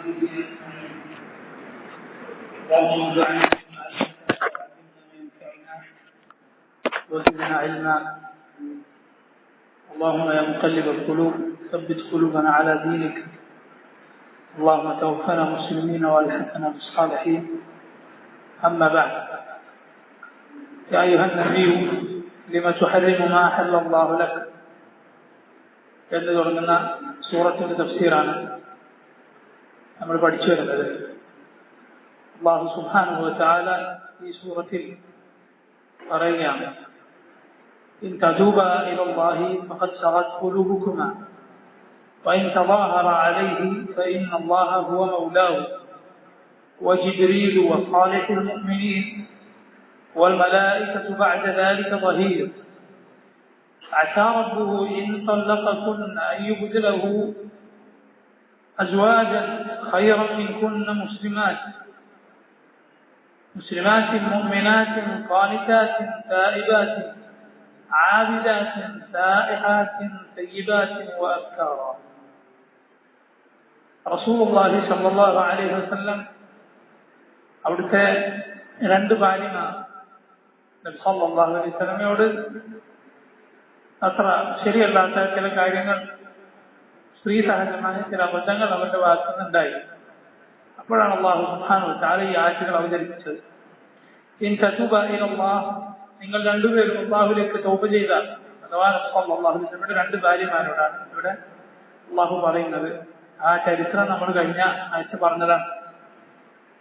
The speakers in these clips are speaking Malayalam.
اللهم انفعنا وزدنا علما. اللهم يا مقلب القلوب ثبت قلوبنا على دينك. اللهم توفنا مسلمين والحقنا بالصالحين. أما بعد، يا أيها النبي لما تحرم ما أحل الله لك എന്ന് തുടങ്ങുന്ന സൂറത്തിന്റെ തഫ്സീറാണ് നമ്മൾ പഠിച്ചു വരുന്നത്. അല്ലാഹു സുബ്ഹാനഹു വ തആല ഈ സൂറത്തിൽ പറയുകയാണ്, ഇൻ തതൂബാ ഇലല്ലാഹി ഫഖദ് സഗത് ഖുലൂബുകുമാ വഇൻ തദാഹറ അലൈഹി ഫഇന്ന അല്ലാഹ ഹുവ മൗലാഹു വജിബ്രീലു വസാലിഹുൽ മുഅ്മിനീൻ والملائكة بعد ذلك ظهير عسى ربه إن طلقكن أن يبدله أزواجا خيرا منكن مسلمات مؤمنات قانتات تائبات عابدات سائحات طيبات وأبكارا. رسول الله صلى الله عليه وسلم അവിടുത്തെ രണ്ട് ഭാര്യമാർ നബി സല്ലല്ലാഹു അലൈഹി വസല്ലമയോട് അത്ര ശരിയല്ലാത്ത ചില കാര്യങ്ങൾ, സ്ത്രീ സഹജമായ ചില അബദ്ധങ്ങൾ അവരുടെ ഭാഗത്തുനിന്നുണ്ടായി. അപ്പോഴാണ് അല്ലാഹു സുബ്ഹാനഹു വ തആല ഈ ആയത്തുകൾ അവതരിപ്പിച്ചത്. ഇൻ തതൂബ ഇലല്ലാഹ്, നിങ്ങൾ രണ്ടുപേരും അല്ലാഹുവിലേക്ക് തൗബ ചെയ്താൽ, അഥവാ നബി സല്ലല്ലാഹു അലൈഹി വസല്ലമയുടെ രണ്ട് ഭാര്യമാരോടാണ് ഇവിടെ അല്ലാഹു പറയുന്നത്. ആ ചരിത്രം നമ്മൾ കഴിഞ്ഞ ആഴ്ച പറഞ്ഞതാണ്.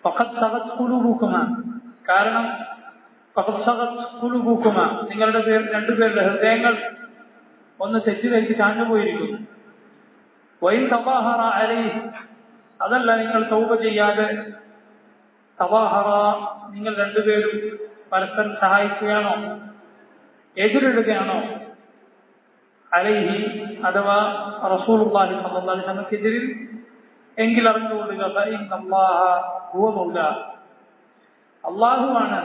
ഫഖദ് സഗത് ഖുലൂബുകുമാ, കാരണം ഫഖദ് സഗത് ഖുലൂബുകുമാ, നിങ്ങളുടെ രണ്ടുപേരുടെ ഹൃദയങ്ങൾ ഒന്ന് തെറ്റിലേക്ക് ചാഞ്ഞുപോയിരിക്കുന്നു. വഇൻ തദാഹറ അലൈഹി, അതല്ല നിങ്ങൾ തൗബ ചെയ്യാതെ തദാഹറ, നിങ്ങൾ രണ്ടുപേരും പരസ്പരം സഹായിക്കുകയാണോ, എതിരിടുകയാണോ, അലൈഹി അഥവാ റസൂലുള്ളാഹി സ്വല്ലല്ലാഹു അലൈഹി വസല്ലമക്കെതിരിൽ, എങ്കിൽ അറിഞ്ഞുകൊള്ളുക ഫഇന്ന അല്ലാഹ ഹുവ മൗലാ, അല്ലാഹുവാണ്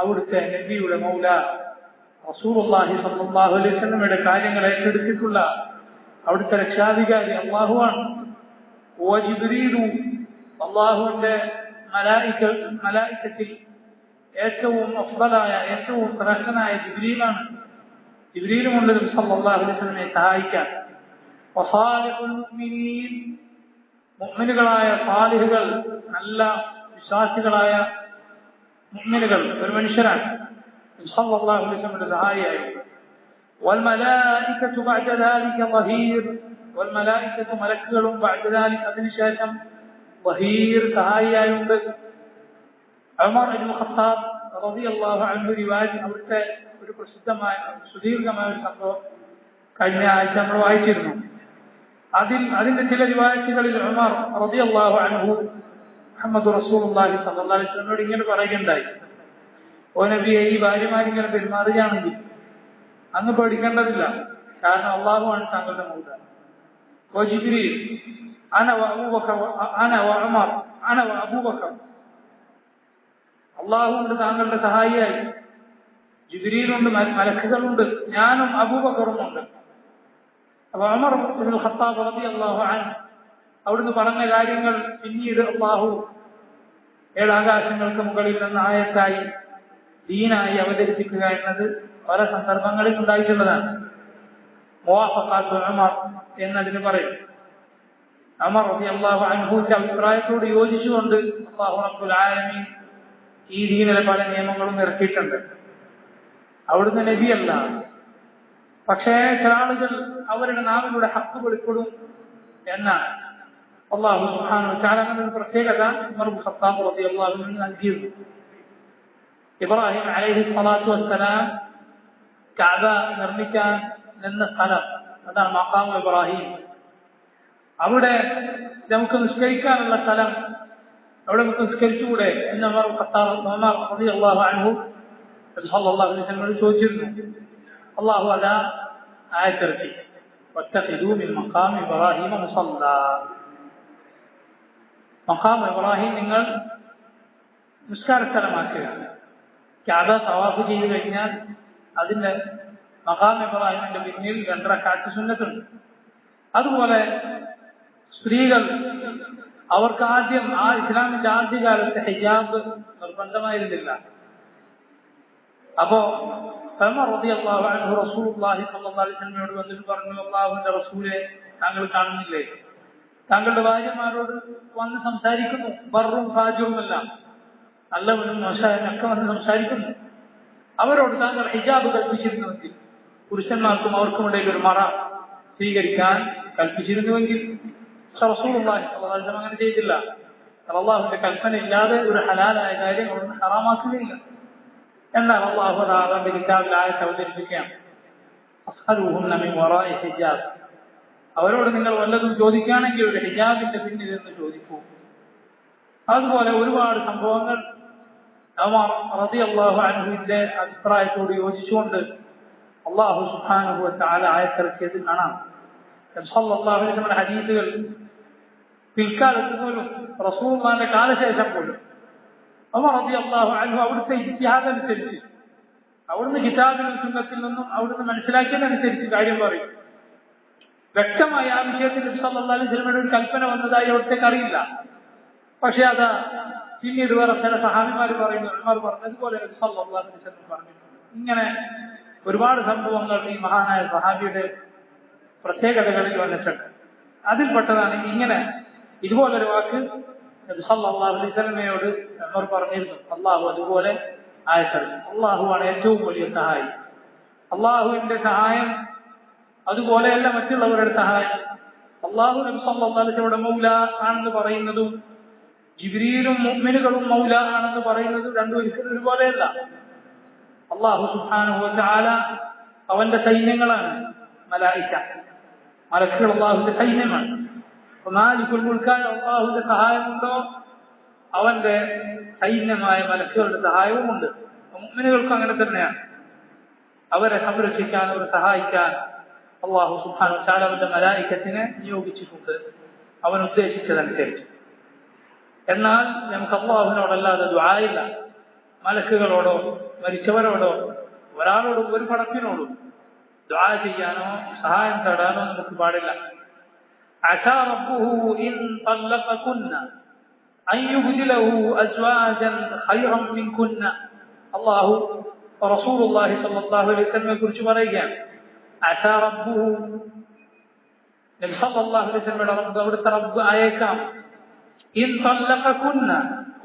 അവിടുത്തെ നബിയുടെ മൗല. റസൂലുള്ളാഹി സ്വല്ലല്ലാഹു അലൈഹി വസല്ലമയുടെ കാര്യങ്ങൾ ഏറ്റെടുത്തിട്ടുള്ള അവിടുത്തെ രക്ഷാധികാരി അല്ലാഹുവാണ്. വജിബ്രീലു, അല്ലാഹുവിന്റെ മലായികത്തിൽ ഏറ്റവും അഫ്ളലായ ഏറ്റവും ശ്രേഷ്ഠനായ ജിബ്രീലാണ്. ജിബ്രീലുമുണ്ട് നബി സല്ലല്ലാഹു അലൈഹി വസല്ലമയെ സഹായിക്കാൻ. വസാലിഹുൽ മുഅ്മിനീൻ, മുഅ്മിനുകളായ സാലിഹുകൾ, നല്ല വിശ്വാസികളായ മുഅ്മിനുകൾ ഒരു മനുഷ്യരാണ് സല്ലല്ലാഹു അലൈഹി വസല്ലമയുടെ സഹായിയായി. വൽമലായികതു ബഅദ ദാലിക ളഹീർ, വൽമലായികതു മലക്കുകളും ബഅദ ദാലിക അതിനുശേഷം ളഹീർ സഹായിയായുണ്ട്. ഉമർ ഇബ്നു ഖത്താബ് റളിയല്ലാഹു അൻഹു റിവായത്ത്, അവിടുത്തെ ഒരു പ്രസിദ്ധമായ സുദീർഘമായ ഒരു സംഭവം കഴിഞ്ഞ ആഴ്ച നമ്മൾ വായിച്ചിരുന്നു. അതിന്റെ ചില റിവായത്തുകളിൽ ഉമർ റളിയല്ലാഹു അൻഹു മുഹമ്മദ് റസൂലുള്ളാഹി സ്വല്ലല്ലാഹു അലൈഹി വസല്ലമയോട് ഇങ്ങനെ പറയുകയുണ്ടായി, ഓ നബിയെ, ഈ ഭാര്യമാരിങ്ങനെ പെരുമാറുകയാണെങ്കിൽ അങ്ങ് പേടിക്കേണ്ടതില്ല, കാരണം അല്ലാഹുവാണ് താങ്കളുടെ മൗല. ഓ ജിബ്രീൽ, അന വ അബൂബക്കർ അന വ ഉമർ അന വ അബൂബക്കർ, അല്ലാഹുവുണ്ട് താങ്കളുടെ സഹായിയായി, ജിബ്രീലുണ്ട്, മലക്കുകളുണ്ട്, ഞാനും അബൂബക്കറുമുണ്ട്. അപ്പൊ ഉമർ ഇബ്നുൽ ഖത്താബ് റളിയല്ലാഹു അൻഹു അവിടുന്ന് പറഞ്ഞ കാര്യങ്ങൾ പിന്നീട് അല്ലാഹു ഏഴാകാശങ്ങൾക്ക് മുകളിൽ നിന്ന് ആയത്തായി ദീനായി അവതരിപ്പിക്കുക എന്നത് പല സന്ദർഭങ്ങളിൽ ഉണ്ടായിട്ടുള്ളതാണ്. മുവാഫഖാത്തു ഉമർ എന്നതിന് പറയും. ഉമർ റളിയല്ലാഹു അൻഹുവിന്റെ അഭിപ്രായത്തോട് യോജിച്ചുകൊണ്ട് അല്ലാഹു റബ്ബുൽ ആലമീൻ ഈ ദീനിലെ പല നിയമങ്ങളും ഇറക്കിയിട്ടുണ്ട്. അവിടുന്ന് നബിയല്ല, പക്ഷേ ചില ആളുകൾ അവരുടെ നാവിലൂടെ ഹഖ് വെളിപ്പെടും എന്നാണ് അല്ലാഹു സുബ്ഹാനഹു വ തആല അങ്ങനെ ഒരു പ്രത്യേകത ഉമർ ഇബ്നു ഖത്താബ് റളിയല്ലാഹു അൻഹു നൽകിയിരുന്നു. ഇബ്രാഹിം അലൈഹി സ്വലാത്തു വസ്സലാം കഅബ നിർമ്മിക്കാൻ നിന്ന സ്ഥലം, അതാണ് മഖാം ഇബ്രാഹിം. അവിടെ നമുക്ക് നിസ്കരിക്കാനുള്ള സ്ഥലം, അവിടെ നമുക്ക് നിസ്കരിച്ചുകൂടെ എന്ന് ഉമർ റളിയല്ലാഹു അൻഹു സല്ലല്ലാഹു അലൈഹി വസല്ലം ചോദിച്ചിരുന്നു. അല്ലാഹു അതാ ആയത്തിറക്കി, വത്തഖിദൂ മിൻ മഖാം ഇബ്രാഹിം മുസല്ലാ, മഖാം ഇബ്രാഹിം നിങ്ങൾ നിസ്കാര സ്ഥലമാക്കുക. കഅബ തവാഫ് ചെയ്തു കഴിഞ്ഞാൽ അതിന്റെ മഖാം ഇബ്രാഹിമിന്റെ പിന്നിൽ 2 റക്അത്ത് സുന്നത്തുണ്ട്. അതുപോലെ സ്ത്രീകൾ അവർക്ക് ആദ്യം ആ ഇസ്ലാമിന്റെ ആദ്യകാലത്ത് ഹിജാബ് നിർബന്ധമായിരുന്നില്ല. അപ്പോ ഉമർ റളിയല്ലാഹു അൻഹു റസൂലുള്ളാഹി സ്വല്ലല്ലാഹു അലൈഹി വസല്ലമയോട് വന്നിട്ട് പറഞ്ഞു, അല്ലാഹുവിന്റെ റസൂലെ, താങ്കൾ കാണുന്നില്ലേ, താങ്കളുടെ ഭാര്യമാരോട് വന്ന് സംസാരിക്കുന്നു, ബർറും ഫാജിറുമെല്ലാം, നല്ലവനും മോശമായവനൊക്കെ വന്ന് സംസാരിക്കുന്നു. അവരോട് താങ്കൾ ഹിജാബ് കൽപ്പിച്ചിരുന്നുവെങ്കിൽ, പുരുഷന്മാർക്കും അവർക്കും ഇടയിൽ ഒരു മറ സ്വീകരിക്കാൻ കൽപ്പിച്ചിരുന്നുവെങ്കിൽ, റസൂലുള്ളാഹി സ്വല്ലല്ലാഹു അലൈഹി വസല്ലം അങ്ങനെ ചെയ്തില്ല. അല്ലാഹുവിന്റെ കൽപ്പന ഇല്ലാതെ ഒരു ഹലാലായ കാര്യം അവിടുന്ന് ഹറാമാക്കുകയില്ല. എന്നാൽ അല്ലാഹു തആല കിതാബിൽ ആയത്ത് അവതരിപ്പിക്കുകയാണ്, അസ്അലൂഹുന്ന മിൻ വറാഇ ഹിജാബ്, അവരോട് നിങ്ങൾ വല്ലതും ചോദിക്കുകയാണെങ്കിൽ ഒരു ഹിജാബിന്റെ പിന്നിൽ നിന്ന് ചോദിക്കൂ. അതുപോലെ ഒരുപാട് സംഭവങ്ങൾ ഉമർ റളിയല്ലാഹു അൻഹുവിന്റെ അഭിപ്രായത്തോട് യോജിച്ചുകൊണ്ട് അല്ലാഹു സുബ്ഹാനഹു വ തആല ആയത്തിറക്കിയത് കാണാം. സല്ലല്ലാഹു അലൈഹി വസല്ലം ഹദീസുകൾ പിൽക്കാലത്ത് പോലും റസൂലുള്ളാഹിന്റെ കാലശേഷം പോലും ഉമർ റളിയല്ലാഹു അൻഹു അവിടുത്തെ ഇജ്തിഹാദ് അനുസരിച്ച്, അവിടുന്ന് കിതാബിലും സുന്നത്തിൽ നിന്നും അവിടുന്ന് മനസ്സിലാക്കിയതനുസരിച്ച് കാര്യം പറയും. വ്യക്തമായി ആ വിഷയത്തിൽ സല്ലല്ലാഹു അലൈഹി വസല്ലമയുടെ ഒരു കൽപ്പന വന്നതായി അവിടത്തേക്ക് അറിയില്ല. പക്ഷെ അത് പിന്നീട് വേറെ ചില സഹാബിമാർ പറയുന്നു, ഉമർ പറഞ്ഞതുപോലെ സല്ലല്ലാഹു അലൈഹി വസല്ലം പറഞ്ഞിട്ടുണ്ട്. ഇങ്ങനെ ഒരുപാട് സംഭവങ്ങൾ ഈ മഹാനായ സഹാബിയുടെ പ്രത്യേകതകളിൽ വന്നിട്ടുണ്ട്. അതിൽപ്പെട്ടതാണ് ഇങ്ങനെ ഇതുപോലൊരു വാക്ക് സല്ലല്ലാഹു അലൈഹി വസല്ലമയോട് ഉമർ പറഞ്ഞിരുന്നു. അള്ളാഹു അതുപോലെ ആയത്തിറക്കി. അള്ളാഹുവാണ് ഏറ്റവും വലിയ സഹായി. അള്ളാഹുവിന്റെ സഹായം അതുപോലെയല്ല മറ്റുള്ളവരുടെ സഹായം. അള്ളാഹു നബി സല്ലല്ലാഹു അലൈഹി വസല്ലമയുടെ മൗല ആണെന്ന് പറയുന്നതും ജിബ്രീലും മുഅ്മിനുകളും മൗല ആണെന്ന് പറയുന്നതും രണ്ടും ഒരിക്കലും ഒരുപോലെയല്ല. അള്ളാഹു സുബ്ഹാനഹു വ തആല അവന്റെ സൈന്യങ്ങളാണ് മലായിക, മലക്കുകൾ അള്ളാഹുവിന്റെ സൈന്യമാണ്. മാലികുൽ മുൽക്കായ അള്ളാഹുവിന്റെ സഹായമുണ്ടോ, അവന്റെ സൈന്യമായ മലക്കുകളുടെ സഹായവുമുണ്ട്. മുഅ്മിനുകൾക്ക് അങ്ങനെ തന്നെയാണ്. അവരെ സംരക്ഷിക്കാൻ, അവരെ സഹായിക്കാൻ അള്ളാഹു സുബ്ഹാനഹു വ തആല അവന്റെ മലായികത്തിനെ നിയോഗിച്ചിട്ടുണ്ട്, അവൻ ഉദ്ദേശിച്ചതനുസരിച്ച്. എന്നാൽ നമുക്ക് അള്ളാഹുവിനോടല്ലാതെ ദുആയില്ല. മലക്കുകളോടോ മരിച്ചവരോടോ ഒരാളോടും ഒരു പടത്തിനോടും ദുആ ചെയ്യാനോ സഹായം തേടാനോ നമുക്ക് പാടില്ല. അസാ റബ്ബുഹു ഇൻ തല്ലഖകുന്ന അൻ യുബ്ദിലഹു അസ്വാജൻ ഖൈറൻ മിൻകുന്ന. അല്ലാഹു റസൂലുള്ളാഹി സ്വല്ലല്ലാഹു അലൈഹി വസല്ലമയെ കുറിച്ച് പറയുകയാണ്. അസാ റബ്ബുഹു, നബി സല്ലല്ലാഹു അലൈഹി വസല്ലമയുടെ റബ്ബ്, അവിടുത്തെ റബ്ബ് ആയേക്കാം. ഇൻ തല്ലഖകുന്ന,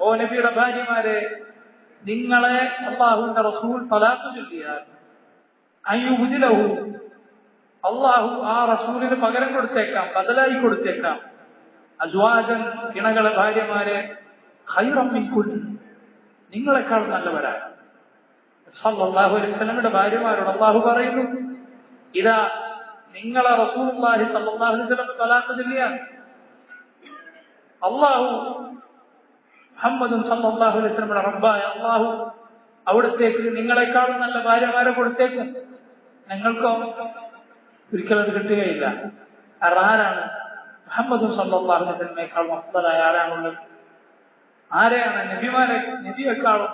ഓ നബിയുടെ ഭാര്യമാരെ, നിങ്ങളെ അല്ലാഹുവിന്റെ റസൂൽ തലാഖ് ചൊല്ലിയാൽ, അൻ യുബ്ദിലഹു, അള്ളാഹു ആ റസൂലിന് പകരം കൊടുത്തേക്കാം, ബദലായി കൊടുത്തേക്കാം, അസ്വാജൻ, ഇണകളെ, ഭാര്യമാരെ, ഖൈറൻ മിൻകുന്ന, നിങ്ങളെക്കാൾ നല്ലവരാണ്. സല്ലല്ലാഹു അലൈഹി വസല്ലമയുടെ ഭാര്യമാരോട് അള്ളാഹു പറയുന്നു, ഇതാ നിങ്ങളെ റസൂലുള്ളാഹി സല്ലല്ലാഹു അലൈഹി വസല്ലം തലാഖ് ചൊല്ലിയാൽ, അള്ളാഹു മുഹമ്മദും സല്ലല്ലാഹു അലൈഹി വസല്ലമയുടെ റബ്ബായ അള്ളാഹു അവിടത്തേക്ക് നിങ്ങളെക്കാളും നല്ല ഭാര്യമാരെ കൊടുത്തേക്കും. നിങ്ങൾക്കോ ഒരിക്കലും അത് കിട്ടുകയില്ല. ആരാണ് മുഹമ്മദും സല്ലല്ലാഹു അലൈഹി വസല്ലമയേക്കാളും അഫ്ളലായ ആരാണുള്ളത്? ആരെയാണ് നബിയേക്കാളും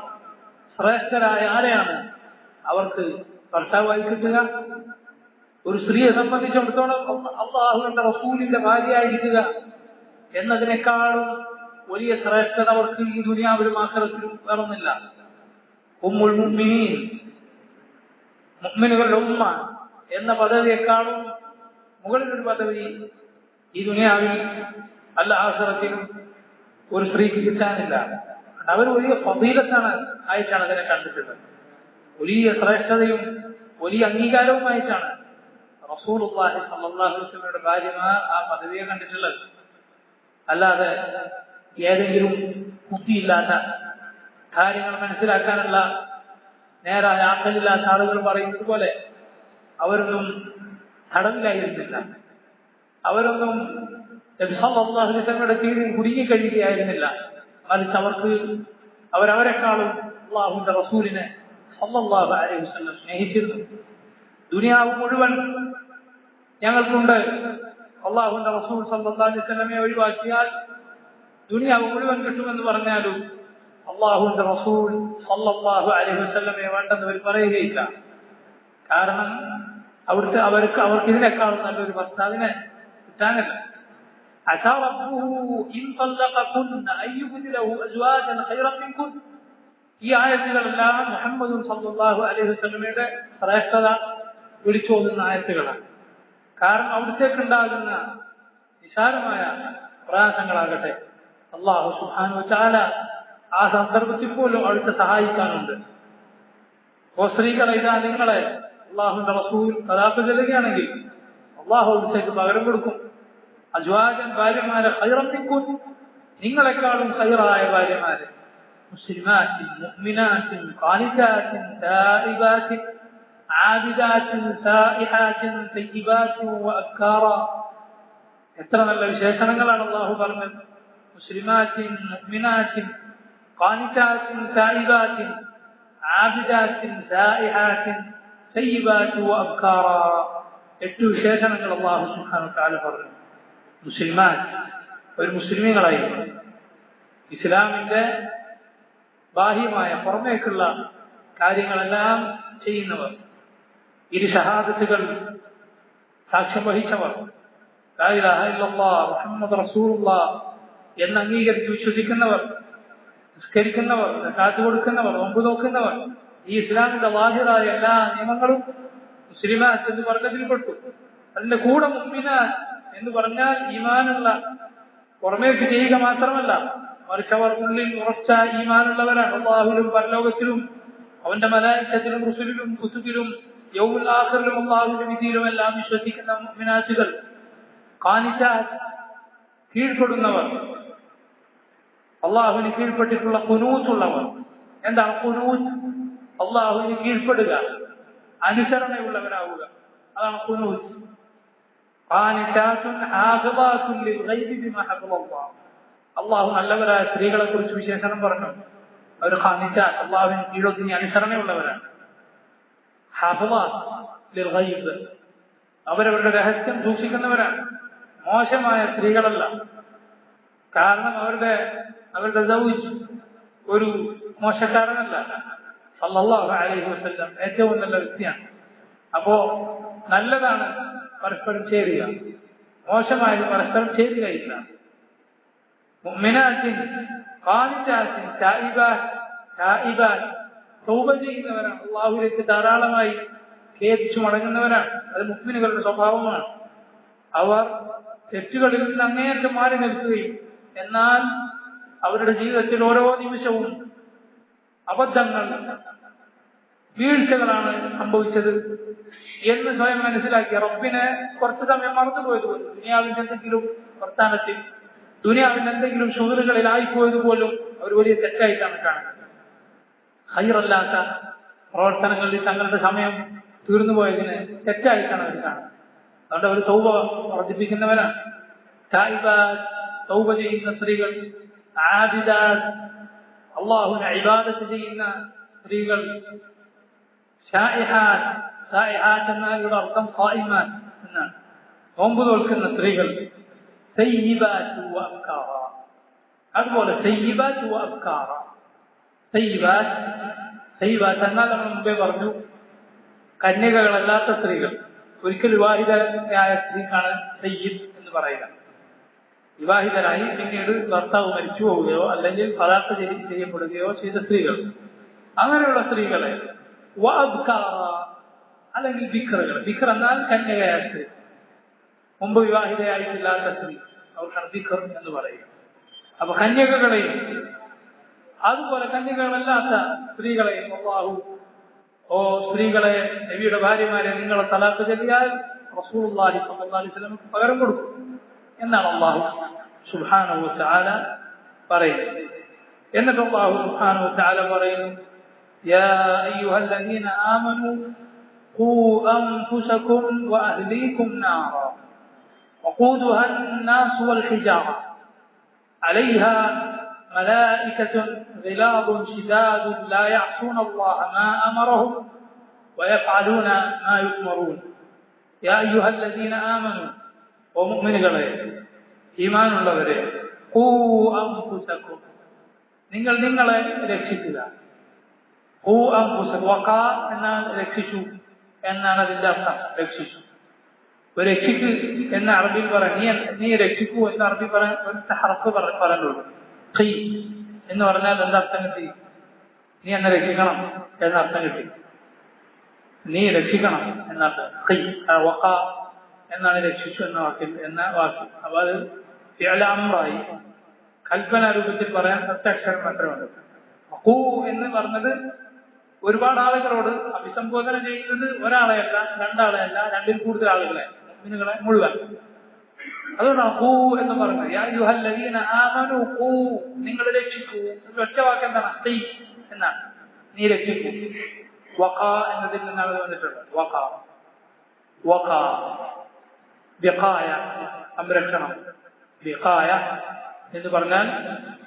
ശ്രേഷ്ഠരായ ആരെയാണ് അവർക്ക് ഭർത്താവായി കിട്ടുക? ഒരു സ്ത്രീയെ സംബന്ധിച്ചിടത്തോളം അള്ളാഹുവിന്റെ റസൂലിന്റെ ഭാര്യയായിരിക്കുക എന്നതിനേക്കാളും വലിയ ശ്രേഷ്ഠത അവർക്ക് ഈ ദുനിയാവിലും ആഖിറത്തിലും വേറൊന്നില്ല. ഉമ്മുൽ മുഅ്മിനീൻ, മുഅ്മിനുകളുടെ ഉമ്മ എന്ന പദവിയെക്കാളും മുകളിലൊരു പദവി ഈ ദുനിയാവിൽ അല്ല ആഖിറത്തിലും ഒരു സ്ത്രീക്ക് കിട്ടാനില്ല. അവർ വലിയ ഫളീലത്താണ് ആയിട്ടാണ് അതിനെ കണ്ടിട്ടുള്ളത്. വലിയ ശ്രേഷ്ഠതയും വലിയ അംഗീകാരവുമായിട്ടാണ് റസൂലുള്ളാഹി സ്വല്ലല്ലാഹു അലൈഹി വസല്ലമയുടെ ഭാര്യമാർ ആ പദവിയെ കണ്ടിട്ടുള്ളത്. അല്ലാതെ ഏതെങ്കിലും ബുദ്ധിയില്ലാത്ത, കാര്യങ്ങൾ മനസ്സിലാക്കാനുള്ള നേരായ ആക്കലില്ലാത്ത ആളുകൾ പറയുന്നത് പോലെ അവരൊന്നും തടവിലായിരുന്നില്ല. അവരൊന്നും നബി സല്ലല്ലാഹു അലൈഹി വസല്ലമയുടെ കീഴിൽ കുടുങ്ങിക്കഴിയുകയായിരുന്നില്ല. മറിച്ച് അവരവരെക്കാളും അല്ലാഹുവിന്റെ റസൂലിനെ സല്ലല്ലാഹു അലൈഹി വസല്ലം സ്നേഹിച്ചിരുന്നു. ദുനിയാവ് മുഴുവൻ ഞങ്ങൾക്കുണ്ട്, അല്ലാഹുവിന്റെ റസൂൽ സല്ലല്ലാഹു അലൈഹി വസല്ലമയെ ഒഴിവാക്കിയാൽ ദുനിയാവ് മുഴുവൻ കിട്ടുമെന്ന് പറഞ്ഞാലും അല്ലാഹുവിന്റെ റസൂൽ സല്ലല്ലാഹു അലൈഹി വസല്ലമയെ വേണ്ടെന്ന് അവർ പറയുകയില്ല. കാരണം അവർക്ക് ഇതിനേക്കാളും നല്ലൊരു ഭർത്താവിനെ കിട്ടാനില്ല. عسى ربه إن طلقكن أن يبدله أزواجا خيرا منكن. ഈ ആയത്തുകളെല്ലാം മുഹമ്മദ് സല്ലല്ലാഹു അലൈഹി വസല്ലമയുടെ ശ്രേഷ്ഠത വിളിച്ചോതുന്ന ആയത്തുകളാണ്. കാരണം അവിടത്തേക്കുണ്ടാകുന്ന നിസാരമായ പ്രയാസങ്ങളാകട്ടെ അല്ലാഹു സുബ്ഹാനഹു വ തആല ആ സന്ദർഭത്തിൽ പോലും അവിടുത്തെ സഹായിക്കാനുണ്ട്. ഓ സ്ത്രീകളെ, ഇതാ നിങ്ങളെ അള്ളാഹുവിന്റെ റസൂൽ തലാഖ് ചൊല്ലുകയാണെങ്കിൽ അള്ളാഹു അവിടത്തേക്ക് പകരം കൊടുക്കും. അസ്വാജൻ ഭാര്യമാരെ ഖൈറൻ മിൻകുൻ, നിങ്ങളെക്കാളും ഖൈറായ ഭാര്യമാരെ. മുസ്ലിമാത്തിൻ മുഅ്മിനാത്തിൻ ഖാനിതാത്തിൻ തായിബാത്തിൻ ആബിദാത്തിൻ സായിഹാത്തിൻ തയ്യിബാത്തിൻ വഅബ്കാറ. എത്ര നല്ല വിശേഷണങ്ങളാണ് അള്ളാഹു പറഞ്ഞത്. മുസ്ലിമാത്തിൻ മുഅ്മിനാത്തിൻ ഖാനിതാത്തിൻ തായിബാത്തിൻ ആബിദാത്തിൻ സായിഹാത്തിൻ തയ്യിബാത്തിൻ വഅബ്കാറ. 8 വിശേഷണങ്ങൾ അള്ളാഹു സുബ്ഹാനഹു വ തആല പറഞ്ഞു. മുസ്ലിമാത്ത്, ഒരു മുസ്ലിമീങ്ങളായി ഇസ്ലാമിന്റെ ബാഹ്യമായ പുറമേക്കുള്ള കാര്യങ്ങളെല്ലാം ചെയ്യുന്നവർ, ഇരു ഷഹാദത്തുകൾ സാക്ഷ്യം വഹിച്ചവർ, ലാ ഇലാഹ ഇല്ലല്ലാഹ് മുഹമ്മദ് റസൂലുള്ളാഹ് എന്ന് അംഗീകരിച്ച് വിശ്വസിക്കുന്നവർ, നിസ്കരിക്കുന്നവർ, സകാത്ത് കൊടുക്കുന്നവർ, നോമ്പ് നോക്കുന്നവർ, ഈ ഇസ്ലാമിന്റെ ബാഹ്യമായ എല്ലാ നിയമങ്ങളും മുസ്ലിമാത്ത് എന്ന് പറഞ്ഞതിൽപ്പെട്ടു. അതിന്റെ കൂടെ മുഅ്മിനാത്ത് എന്ന് പറഞ്ഞാൽ ഈമാനുള്ള പുറമേക്ക് ചെയ്യുക മാത്രമല്ല, മറിച്ച് അവർ ഉള്ളിൽ ഉറച്ച ഈമാനുള്ളവരാണ്. അല്ലാഹുവിലും പരലോകത്തിലും അവന്റെ മലായികത്തിലും റുസുലിലും കുതുബിലും യൗമുൽ ആഖിറിലും അല്ലാഹുവിന്റെ വിധിയിലും എല്ലാം വിശ്വസിക്കുന്ന മുഅ്മിനാത്തുകൾ. ഖാനിതാത്ത്, കീഴ്പ്പെടുന്നവർ, അള്ളാഹുവിന് കീഴ്പ്പെട്ടിട്ടുള്ള ഖുനൂത്തുള്ളവർ. എന്താണ് ഖുനൂത്ത്? അള്ളാഹുവിന് കീഴ്പ്പെടുക, അനുസരണയുള്ളവരാവുക, അതാണ് ഖുനൂത്ത്. ഖാനിതാത്തുൻ ഹാഫിളാത്തുൻ ലിൽഗൈബി ബിമാ ഹഫളല്ലാഹ്. അള്ളാഹു നല്ലവരായ സ്ത്രീകളെ കുറിച്ച് വിശേഷണം പറഞ്ഞു. അവർ ഖാനിതാത്ത്, അള്ളാഹുവിന് കീഴൊതുങ്ങി അനുസരണയുള്ളവരാണ്. ഹാഫിളാത്ത് ലിൽഗൈബ്, അവരവരുടെ രഹസ്യം സൂക്ഷിക്കുന്നവരാണ്. മോശമായ സ്ത്രീകളല്ല. കാരണം അവരുടെ സൗജ് ഒരു മോശക്കാരനല്ല. സല്ലല്ലാഹു അലൈഹി വസല്ലം ഏറ്റവും നല്ല വ്യക്തിയാണ്. അപ്പോ നല്ലതാണ് പരസ്പരം ചേരുക, മോശമായത് പരസ്പരം ചേരുകയില്ല. മുഅ്മിനാത്തിൻ ഖാനിതാത്തിൻ തായിബാത്ത്, തൗബ ചെയ്യുന്നവരാണ്, അല്ലാഹുവിലേക്ക് ധാരാളമായി ഖേദിച്ചു മടങ്ങുന്നവരാണ്. അത് മുഅ്മിനുകളുടെ സ്വഭാവമാണ്. അവർ തെറ്റുകളിൽ നിന്ന് അങ്ങേയറ്റം മാറി നിൽക്കുകയും എന്നാൽ അവരുടെ ജീവിതത്തിൽ ഓരോ നിമിഷവും അബദ്ധങ്ങൾ, വീഴ്ചകളാണ് സംഭവിച്ചത് എന്ന് സ്വയം മനസ്സിലാക്കി റബ്ബിനെ കുറച്ചു സമയം മറന്നുപോയതുപോലും, ദുനിയാവിന്റെ എന്തെങ്കിലും വർത്താനത്തിൽ, ദുനിയാവിന്റെ എന്തെങ്കിലും ഷുഗറുകളിലായിപ്പോയത് പോലും അവർ വലിയ തെറ്റായിട്ടാണ് കാണുന്നത്. ഹൈറല്ലാത്ത പ്രവർത്തനങ്ങളിൽ തങ്ങളുടെ സമയം തീർന്നുപോയതിന് തെറ്റായിട്ടാണ് അവർ കാണുന്നത്. അതുകൊണ്ട് അവർ തൗബ വർദ്ധിപ്പിക്കുന്നവരാണ്. തായിബാത്ത്, തൗബ ചെയ്യുന്ന സ്ത്രീകൾ. ആബിദാത്ത്, അല്ലാഹുവിനെ ഇബാദത്ത് ചെയ്യുന്ന സ്ത്രീകൾ. സായിഹാത്ത്, സായിഹാത്ത് എന്നതിന്റെ അർത്ഥം ഖായിമാത്ത് എന്നാണ്, നോമ്പ് നോൽക്കുന്ന സ്ത്രീകൾ. തയ്യിബാത്ത് വ അബ്കാറ, അതുപോലെ തയ്യിബാത്ത് വ അബ്കാറ. തയ്യിബാത്ത് എന്നാൽ നമ്മൾ മുമ്പേ പറഞ്ഞു കന്യകകളല്ലാത്ത സ്ത്രീകൾ. ഒരിക്കൽ വിവാഹിതയായ സ്ത്രീക്കാണ് തയ്യിബ് എന്ന് പറയുക. വിവാഹിതരായി പിന്നീട് ഭർത്താവ് മരിച്ചു പോവുകയോ അല്ലെങ്കിൽ തലാഖ് ചെയ്യപ്പെടുകയോ ചെയ്ത സ്ത്രീകൾ, അങ്ങനെയുള്ള സ്ത്രീകളെ വ അബ്കാറ അല്ലെങ്കിൽ ബിക്റുകൾ. ബിക്ർ എന്നാൽ കന്യകയായ സ്ത്രീ, മുമ്പ് വിവാഹിതയായിട്ടില്ലാത്ത സ്ത്രീ, അവർക്കാണ് ബിക്ർ എന്ന് പറയുക. അപ്പൊ കന്യകകളെയും അതുപോലെ കന്യകകളല്ലാത്ത സ്ത്രീകളെയും അല്ലാഹു, ഓ സ്ത്രീകളെ, നബിയുടെ ഭാര്യമാരെ, നിങ്ങളെ തലാഖ് ചൊല്ലിയാൽ റസൂലുള്ളാഹി സ്വല്ലല്ലാഹു അലൈഹി വസല്ലം പകരം കൊടുക്കും എന്നാണ് അല്ലാഹു സുബ്ഹാനഹു വ തആല പറയുന്നത്. എന്നിട്ട് അല്ലാഹു സുബ്ഹാനഹു വ തആല പറയുന്നു, യാ അയ്യുഹല്ലദീന ആമനൂ ഖൂ അൻഫുസകും വഅഹ്ലീകും നാറ വഖൂദുഹാ അന്നാസ് വൽ ഹിജാറ അലൈഹാ ملائكة غلاظ شداد لا يعصون الله ما أمرهم ويفعلون ما يؤمرون يا أيها الذين آمنوا ومؤمنين إيمان الله قوا أنفسكم നിങ്ങളെ രക്ഷിക്കുക. ഖൂ അൻഫുസകും, വഖാ എന്നാൽ രക്ഷിച്ചു എന്നാണ് അതിന്റെ അർത്ഥം, രക്ഷിച്ചു. ഒരു രക്ഷിക്ക് എന്ന അറബിയിൽ പറയാം, നീ രക്ഷിക്കൂ എന്ന് അറബി പറയാൻ ഹർഫ് പറഞ്ഞുള്ളൂ. ഖീ എന്ന് പറഞ്ഞാൽ എന്തർത്ഥം കിട്ടി? നീ എന്നെ രക്ഷിക്കണം എന്നർത്ഥം കിട്ടി. നീ രക്ഷിക്കണം എന്നർത്ഥം. ഖീ വഖ എന്നാണ് രക്ഷിച്ചു എന്ന വാക്ക്. അപ്പൊ അത് ഫിഅൽ അംറായി കൽപ്പന രൂപത്തിൽ പറയാൻ ഒറ്റക്ഷരം മാത്രമുണ്ട്. ഖൂ എന്ന് പറഞ്ഞത് ഒരുപാട് ആളുകളോട് അഭിസംബോധന ചെയ്യുന്നത് ഒരാളെയല്ല, രണ്ടാളെയല്ല, രണ്ടിൽ കൂടുതൽ ആളുകളെ, മുഅ്മിനുകളെ മുഴുവൻ. അതുകൊണ്ടാണ് ഖൂ എന്ന് പറഞ്ഞത്. യാ അയ്യുഹല്ലദീന ആമനൂ ഖൂ, നിങ്ങൾ രക്ഷിക്കൂ. ഒറ്റ വാക്ക് എന്താണ്? ഖീ എന്നാണ്, നീ രക്ഷിക്കൂ. വഖ എന്നതിൽ നിന്നാണ് വന്നിട്ടുള്ളത്. വഖ വഖ വിഖായ സംരക്ഷണം. വിഖായ എന്ന് പറഞ്ഞാൽ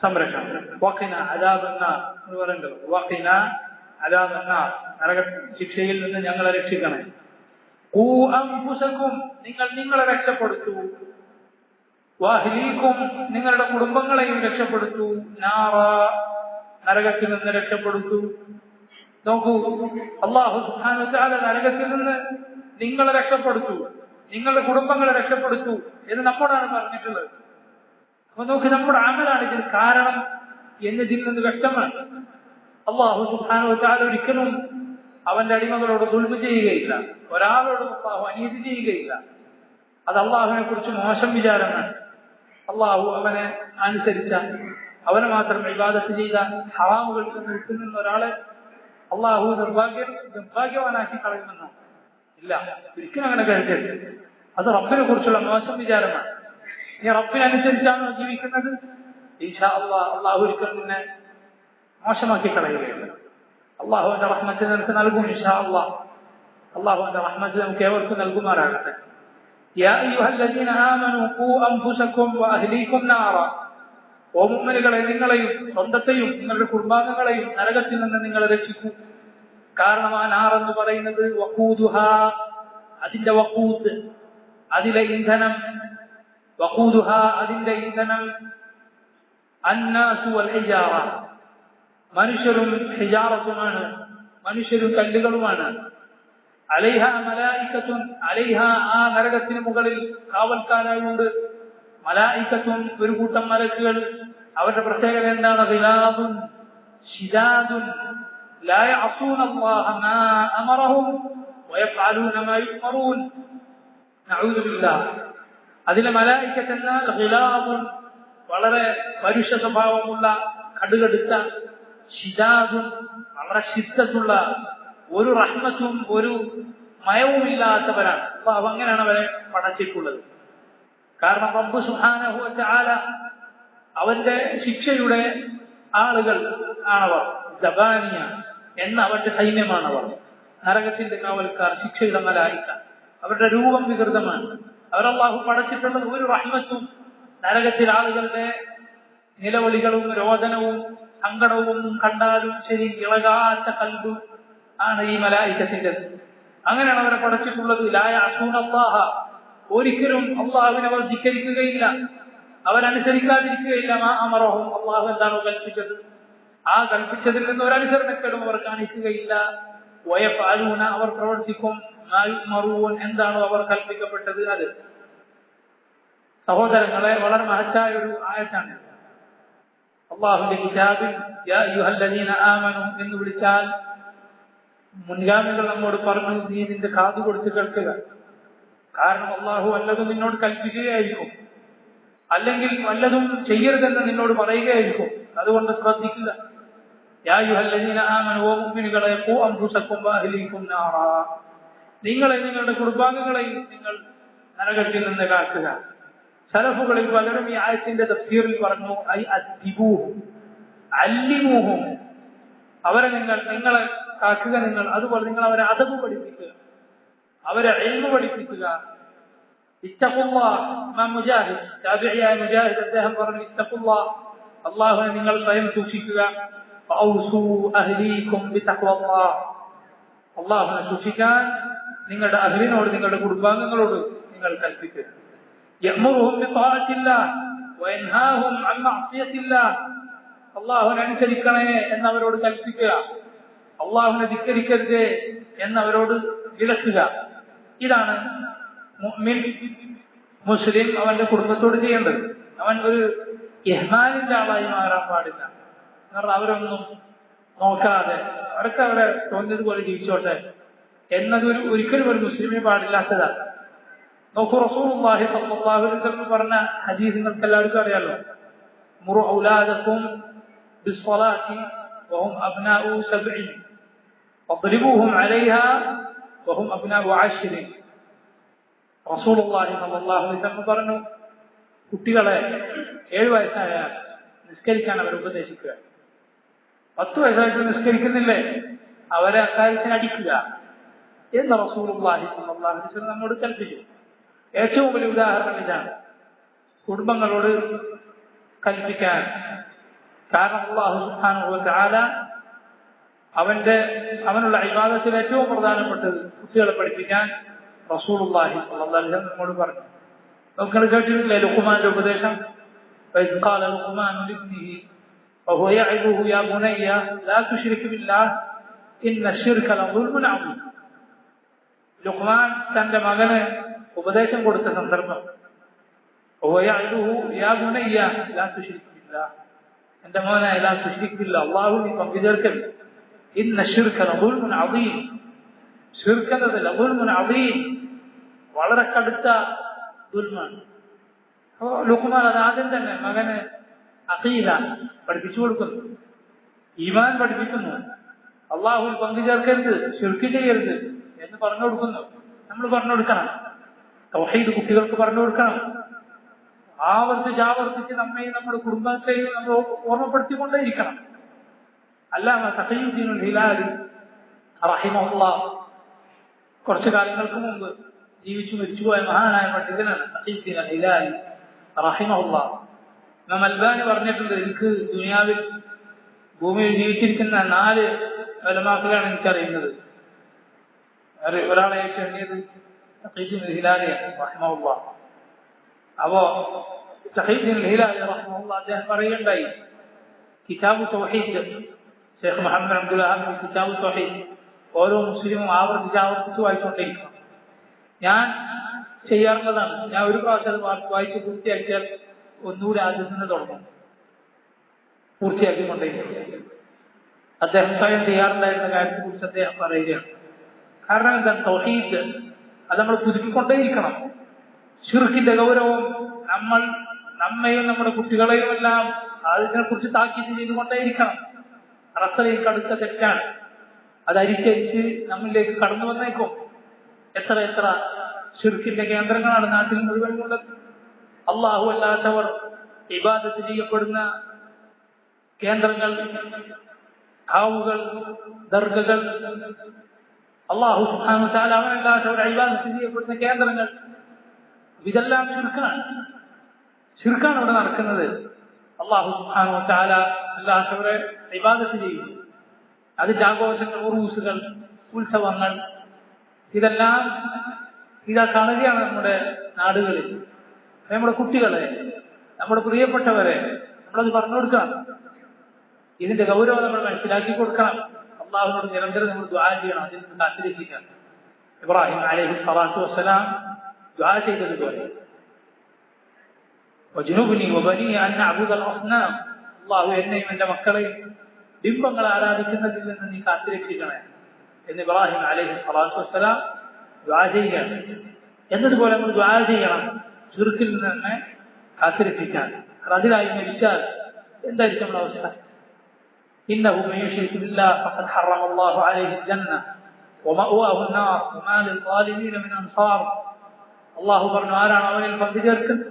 സംരക്ഷണം. വഖിന അദാബന്നാർ എന്ന് പറയുന്നത്. വഖിന അദാബന്നാർ, നരക ശിക്ഷയിൽ നിന്ന് ഞങ്ങളെ രക്ഷിക്കണേ. ഖൂ അൻഫുസകും, നിങ്ങൾ നിങ്ങളെ രക്ഷപ്പെടുത്തൂ. വഅഹ്ലീകും, നിങ്ങളുടെ കുടുംബങ്ങളെയും രക്ഷപ്പെടുത്തൂ. നാറ, നരകത്തിൽ നിന്ന് രക്ഷപ്പെടുത്തൂ. നോക്കൂ, അല്ലാഹു സുബ്ഹാനഹു വ തആല നരകത്തിൽ നിന്ന് നിങ്ങളെ രക്ഷപ്പെടുത്തൂ, നിങ്ങളുടെ കുടുംബങ്ങളെ രക്ഷപ്പെടുത്തൂ എന്ന് നമ്മോടാണ് പറഞ്ഞിട്ടുള്ളത്. അപ്പൊ നോക്ക്, നമ്മുടെ അമലാണ് ഇതിന് കാരണം എന്നതിൽ നിന്ന് വ്യക്തമാണ്. അല്ലാഹു സുബ്ഹാനഹു വ തആല ഒരിക്കലും അവന്റെ അടിമകളോട് ദുൽമ ചെയ്യുകയില്ല, ഒരാളോടും അല്ലാഹു അനീതി ചെയ്യുകയില്ല. അത് അള്ളാഹുവിനെ കുറിച്ച് മോശം വിചാരമാണ്. അള്ളാഹു അവനെ അനുസരിച്ച, അവനെ മാത്രം ഇബാദത്ത് ചെയ്ത, ഹറാമുകളിൽ നിന്ന് വിട്ടുനിന്ന ഒരാളെ അള്ളാഹു നിർഭാഗ്യവാനാക്കി കളയുമെന്നോ? ഇല്ല, ഒരിക്കലും അങ്ങനെ കരുതരുത്. അത് റബ്ബിനെ കുറിച്ചുള്ള മോശം വിചാരമാണ്. നീ റബ്ബിനനുസരിച്ചാണോ ജീവിക്കുന്നത്, ഇൻഷാ അല്ലാഹ് അള്ളാഹു ഒരിക്കലും നിന്നെ മോശമാക്കി കളയുകയില്ല. അള്ളാഹുവിന്റെ റഹ്മത്ത് നിനക്ക് നൽകും ഇൻഷാ അല്ലാഹ്. അള്ളാഹുവിന്റെ റഹ്മത്ത് നമുക്ക് ഏവർക്കും നൽകുമാറാകട്ടെ. യാ അയ്യുഹല്ലദീന ആമനൂ ഖൂ അൻഫുസകും വഅഹ്ലീകും നാറ, ഓ മുഅ്മിനുകളെ, നിങ്ങളെയും സ്വന്തത്തെയും നിങ്ങളുടെ കുടുംബാംഗങ്ങളെയും നരകത്തിൽ നിന്ന് നിങ്ങൾ രക്ഷിക്കൂ. കാരണം ആ നാർ എന്ന് പറയുന്നത് വഖൂദുഹാ, അതിന്റെ വഖൂദ്, അതിലെ ഇന്ധനം, വഖൂദുഹാ അതിന്റെ ഇന്ധനം, അന്നാസു വൽ ഹിജാറ, മനുഷ്യരും ഹിജാറത്തുമാണ്, മനുഷ്യരും കല്ലുകളുമാണ്. അലൈഹ മലായികത്തുൻ, അലൈഹ ആ നരകത്തിന് മുകളിൽ കാവൽക്കാരായുണ്ട്. മലായികത്തുൻ ഒരു കൂട്ടം മലക്കുകൾ. അവരുടെ പ്രത്യേകത എന്താണ്? ഗിലാദുൻ ശിദാദുൻ ലാ യഅസൂന അല്ലാഹ മാ അമറഹും വയഫഅലൂന മാ യുഅ്മറൂൻ. നഊദു ബില്ലാഹ്. അതിലെ മലായികത്ത് എന്നാൽ ഗിലാദുൻ വളരെ പരുഷ സ്വഭാവമുള്ള, കടുകടുത്ത, ശിദാദുൻ വളരെ ശിദ്ദത്തുള്ള, ഒരു റഹ്മത്തും ഒരു മയവുമില്ലാത്തവരാണ്. അപ്പൊ അങ്ങനെയാണ് അവരെ പടച്ചിട്ടുള്ളത്. കാരണം റബ്ബ് സുബ്ഹാനഹു വ തആല അവന്റെ ശിക്ഷയുടെ ആളുകൾ ആണവർ. ജബാനിയ എന്ന അവന്റെ സൈന്യമാണവർ. നരകത്തിന്റെ കാവൽക്കാർ, ശിക്ഷയുടെ മലായിക. അവരുടെ രൂപം വികൃതമാണ്. അവരല്ലാഹു പടച്ചിട്ടുള്ളത് ഒരു റഹ്മത്തും, നരകത്തിൽ ആളുകളുടെ നിലവിളികളും രോദനവും സങ്കടവും കണ്ടാലും ശരി ഇളകാത്ത കൽബ് ആണ് ഈ മലായികത്തിന്റെ. അങ്ങനെയാണ് അവരെ പടച്ചിട്ടുള്ളത്. ലാ യഅസൂന അല്ലാഹ, ഒരിക്കലും അള്ളാഹുവിനെ അവർ ധിക്കരിക്കുകയില്ല, അവരനുസരിക്കാതിരിക്കുകയില്ല. മാ അമറഹും, അള്ളാഹു എന്താണോ കൽപ്പിച്ചത് ആ കൽപ്പിച്ചതിൽ നിന്ന് ഒരനുസരണക്കേടും അവർ കാണിക്കുകയില്ല. വയഫഅലൂന, അവർ പ്രവർത്തിക്കും. മാ യുഅ്മറൂൻ, എന്താണോ അവർ കൽപ്പിക്കപ്പെട്ടത് അത്. സഹോദരങ്ങളെ, വളരെ മഹത്തായ ഒരു ആയത്താണ്. അള്ളാഹുവിന്റെ കിതാബിൽ യാ അയ്യുഹല്ലദീന ആമനൂ എന്ന് വിളിച്ചാൽ മുൻഗാമികൾ നമ്മോട് പറഞ്ഞു, നീ നിന്റെ കാതു കൊടുത്ത് കേൾക്കുക. കാരണം അള്ളാഹു വല്ലതും നിന്നോട് കൽപ്പിക്കുകയായിരിക്കും, അല്ലെങ്കിൽ വല്ലതും ചെയ്യരുതെന്ന് നിന്നോട് പറയുകയായിരിക്കും. അതുകൊണ്ട് ശ്രദ്ധിക്കുക. യാ അയ്യുഹല്ലദീന ആമനൂ, ഓ മുഅ്മിനുകളെ, ഖൂ അൻഫുസകും വഅഹ്ലീകും നാറ, നിങ്ങളെ നിങ്ങളുടെ കുടുംബാംഗങ്ങളെയും നിങ്ങൾ നരകത്തിൽ നിന്ന് കാക്കുക. സലഫുകളിൽ പലരും ഈ ആയത്തിന്റെ തഫ്സീറിൽ പറഞ്ഞു, ഐ അദ്ദിബൂഹും അല്ലിമൂഹും, അവരെ നിങ്ങളെ കാക്കുക, നിങ്ങൾ അതുപോലെ നിങ്ങൾ അവരെ അദബ് പഠിപ്പിക്കുക, അവരെ ഇൽമു പഠിപ്പിക്കുക. ഇത്തഖുല്ലാഹ്, ഇമാം മുജാഹിദ്, താബിഈയായ മുജാഹിദ് അദ്ദേഹം പറഞ്ഞു, ഇത്തഖുല്ലാഹ്, അല്ലാഹുവിനെ നിങ്ങൾ സ്വയം സൂക്ഷിക്കുക. ഫഔസൂ അഹ്ലീകും ബിതഖ്വല്ലാഹ്, അല്ലാഹുവിനെ സൂക്ഷിക്കാൻ നിങ്ങളുടെ അഹ്ലിനോട്, നിങ്ങളുടെ കുടുംബാംഗങ്ങളോട് നിങ്ങൾ കൽപ്പിക്കുക. യഅ്മുറുഹും ബിതാഅത്തില്ലാഹ് വയൻഹാഹും അൻ മഅസിയത്തില്ലാഹ്, അല്ലാഹുവിനെ അനുസരിക്കണേ എന്നവരോട് കൽപ്പിക്കുക, അള്ളാഹുവിനെ ധിക്കരിക്കരുത് എന്നവരോട് വിലക്കുക. ഇതാണ് മുഅ്മിൻ മുസ്ലിം അവന്റെ കുടുംബത്തോട് ചെയ്യേണ്ടത്. അവൻ ഒരു ഇഹ്മാനിന്റെ ആളായി മാറാൻ പാടില്ല. കാരണം അവരൊന്നും നോക്കാതെ അവരൊക്കെ അവരെ തോന്നിയതുപോലെ ജീവിച്ചോട്ടെ എന്നതൊരു ഒരിക്കലും ഒരു മുസ്ലിമിന് പാടില്ലാത്തതാണ്. നോക്കൂ, റസൂലുള്ളാഹി സ്വല്ലല്ലാഹു അലൈഹി വസല്ലം പറഞ്ഞ ഹദീസ് നിങ്ങൾക്ക് എല്ലാവർക്കും അറിയാലോ. മുറു ഔലാദക്കും ബിസ്സലാത്തി വഹും അബ്നാഉ സബ്ഇൻ വദ്രിബൂഹും അലൈഹാ വഹും അബ്നാഉ അശ്റിൻ. റസൂലുള്ളാഹി സ്വല്ലല്ലാഹു അലൈഹി വസല്ലം പറഞ്ഞു, കുട്ടികളെ 7 വയസ്സായാൽ നിസ്കരിക്കാൻ അവരെ ഉപദേശിക്കുക. 10 വയസ്സായിട്ട് നിസ്കരിക്കുന്നില്ലേ അവരെ അക്കാര്യത്തിന് അടിക്കുക എന്ന് റസൂലുള്ളാഹി സ്വല്ലല്ലാഹു അലൈഹി വസല്ലം നമ്മോട് കൽപ്പിച്ചു. ഏറ്റവും വലിയ ഉദാഹരണം ഇതാണ്, കുടുംബങ്ങളോട് കൽപ്പിക്കാൻ. കാരണം അല്ലാഹു സുബ്ഹാനഹു വ തആല അവനുള്ള ഇബാദത്തിൽ ഏറ്റവും പ്രധാനപ്പെട്ടത് കുട്ടികളെ പഠിപ്പിക്കാൻ റസൂലുള്ളാഹി സ്വല്ലല്ലാഹു അലൈഹി വസല്ലം നമ്മോട് പറഞ്ഞു. നിങ്ങൾ കേട്ടിട്ടില്ലേ ലുഖ്മാന്റെ ഉപദേശം? وإذ قال لقمان لابنه وهو يعظه يا بني لا تشرك بالله إن الشرك لظلم عظيم. ലുഖ്മാൻ തന്റെ മകന് ഉപദേശം കൊടുത്ത സന്ദർഭം, وهو يعظه يا بني لا تشرك بالله, എന്റെ മോനെ لا تشرك بالله, അല്ലാഹു നീ പങ്കു ചേർക്കരുത്. إن الشرك لظلم عظيم, ശിർക്ക് എന്നത് ലظلم عظيم, വളരെ കടുത്ത ദുൽമാണ്. അപ്പോ ലുഖ്മാൻ അത് ആദ്യം തന്നെ മകന് അഖീദ പഠിപ്പിച്ചു കൊടുക്കുന്നു, ഈമാൻ പഠിപ്പിക്കുന്നു, അള്ളാഹുവിൽ പങ്കു ചേർക്കരുത്, ശിർക്ക് ചെയ്യരുത് എന്ന് പറഞ്ഞു കൊടുക്കുന്നു. നമ്മൾ പറഞ്ഞു കൊടുക്കണം, തൗഹീദ് കുട്ടികൾക്ക് പറഞ്ഞു കൊടുക്കണം. ആവർത്തിച്ച് നമ്മെയും നമ്മുടെ കുടുംബത്തെയും നമ്മൾ ഓർമ്മപ്പെടുത്തിക്കൊണ്ടേയിരിക്കണം. അല്ലാമ തഖിയുദ്ദീനുൽ ഹിലാലി റഹിമഹുല്ലാഹ് കുറച്ചു കാലങ്ങൾക്ക് മുമ്പ് ജീവിച്ചു മരിച്ചുപോയ മഹാനായ പണ്ഡിതനാണ് തഖിയുദ്ദീൻ ഹിലാലി റഹിമഹുല്ലാഹ്. ഇമാം അൽബാനി പറഞ്ഞിട്ടുണ്ട്, എനിക്ക് ദുനിയാവിൽ ഭൂമിയിൽ ജീവിച്ചിരിക്കുന്ന 4 ഉലമാക്കളെയാണ് എനിക്കറിയുന്നത്. ഒരാളെ എണ്ണിയത് തഖിയുദ്ദീൻ ഹിലാലിയാണ് റഹിമഹുല്ലാഹ്. അപ്പോ തഖിയുദ്ദീൻ ഹിലാലി റഹിമഹുല്ലാഹ് അദ്ദേഹം പറയുകയുണ്ടായി, കിതാബു തൗഹീദ്, ഷെയ്ഖ് മുഹമ്മദ് അബ്ദുൽ വഹാബ് കിതാബു തൗഹീദ് ഓരോ മുസ്ലിമും ആവർത്തിച്ച് വായിച്ചുകൊണ്ടേയിരിക്കണം. ഞാൻ ചെയ്യാറുള്ളതാണ്. ഞാൻ ഒരു പ്രാവശ്യം വായിച്ച് പൂർത്തിയാക്കിയാൽ ഒന്നുകൂടി ആദ്യം നിന്ന് തുടങ്ങും, പൂർത്തിയാക്കിക്കൊണ്ടേയിരിക്കും. അദ്ദേഹം സ്വയം ചെയ്യാറുണ്ടായിരുന്ന കാര്യത്തെ കുറിച്ച് അദ്ദേഹം പറയുകയാണ്. കാരണം എന്താണ്? തൗഹീദ് അത് നമ്മൾ പുതുക്കിക്കൊണ്ടേയിരിക്കണം. ശിർക്കിന്റെ ഗൗരവം നമ്മയും നമ്മുടെ കുട്ടികളെയും എല്ലാം അതിനെ കുറിച്ച് താക്കീത് ചെയ്തുകൊണ്ടേയിരിക്കണം. അത്രയും കടുത്ത തെറ്റാണ്. അത് അരിച്ചരിച്ച് നമ്മിലേക്ക് കടന്നു വന്നേക്കും. എത്ര ശിർക്കിന്റെ കേന്ദ്രങ്ങളാണ് നാട്ടിൽ മുഴുവനുള്ളത്. അള്ളാഹു അല്ലാത്തവർ ഇബാദത്ത് ചെയ്യപ്പെടുന്ന കേന്ദ്രങ്ങൾ, ഹാവുകൾ, ദർഗകൾ, അള്ളാഹു സുബ്ഹാനഹു വ തആല അവനല്ലാത്തവർ ഇബാദത്ത് ചെയ്യപ്പെടുന്ന കേന്ദ്രങ്ങൾ, ഇതെല്ലാം ശിർക്കാണ് ഇവിടെ നടക്കുന്നത്. അള്ളാഹു സുബ്ഹാനഹു വ തആല അല്ലാത്തവരെ ഇബാദത്ത് ചെയ്യുന്നു. അതിന്റെ ആഘോഷങ്ങൾ, ഉറൂസുകൾ, ഉത്സവങ്ങൾ, ഇതെല്ലാം ഇതാ കാണുകയാണ് നമ്മുടെ നാടുകളിൽ. നമ്മുടെ കുട്ടികളെ, നമ്മുടെ പ്രിയപ്പെട്ടവരെ നമ്മളത് പറഞ്ഞു കൊടുക്കണം. ഇതിന്റെ ഗൗരവം നമ്മൾ മനസ്സിലാക്കി കൊടുക്കണം. അള്ളാഹുവിനോട് നിരന്തരം നമ്മൾ ദുആ ചെയ്യണം, അതിൽ നിന്ന് കാത്തിരിക്കണം. ഇബ്രാഹിം അലൈഹി സ്വലാത്തു വസ്സലാം ദുആ ചെയ്തതുപോലെ, വജ്നുബ്നി വബനിയ അൻ നഅ്ബുദൽ അസ്നാം, അള്ളാഹു എന്നെയും എന്റെ മക്കളെയും ബിംബങ്ങൾ ആരാധിക്കുന്നതിൽ നിന്ന് നീ കാത്തിരക്ഷിക്കണേ എന്ന് ഇബ്രാഹിം അലൈഹി സ്വലാത്തു വസ്സലാം ദുആ ചെയ്യുകയാണ്. എന്നതുപോലെ നമ്മൾ ദുആ ചെയ്യണം ശിർക്കിൽ നിന്ന് തന്നെ കാത്തിരക്ഷിക്കാൻ. അതിലായി മരിച്ചാൽ എന്തായിരിക്കും നമ്മുടെ അവസ്ഥ? ഇന്നഹു മൻ യുശ്രിക് ബില്ലാഹി ഫഖദ് ഹറമ അല്ലാഹു അലൈഹി അൽ-ജന്ന വമഅവാഹു അൻ-നാർ വമാ ലിൽ-ളാലിമീന മിൻ അൻസാർ. അല്ലാഹു പറഞ്ഞു, ആരാണ് അവനിൽ പങ്കു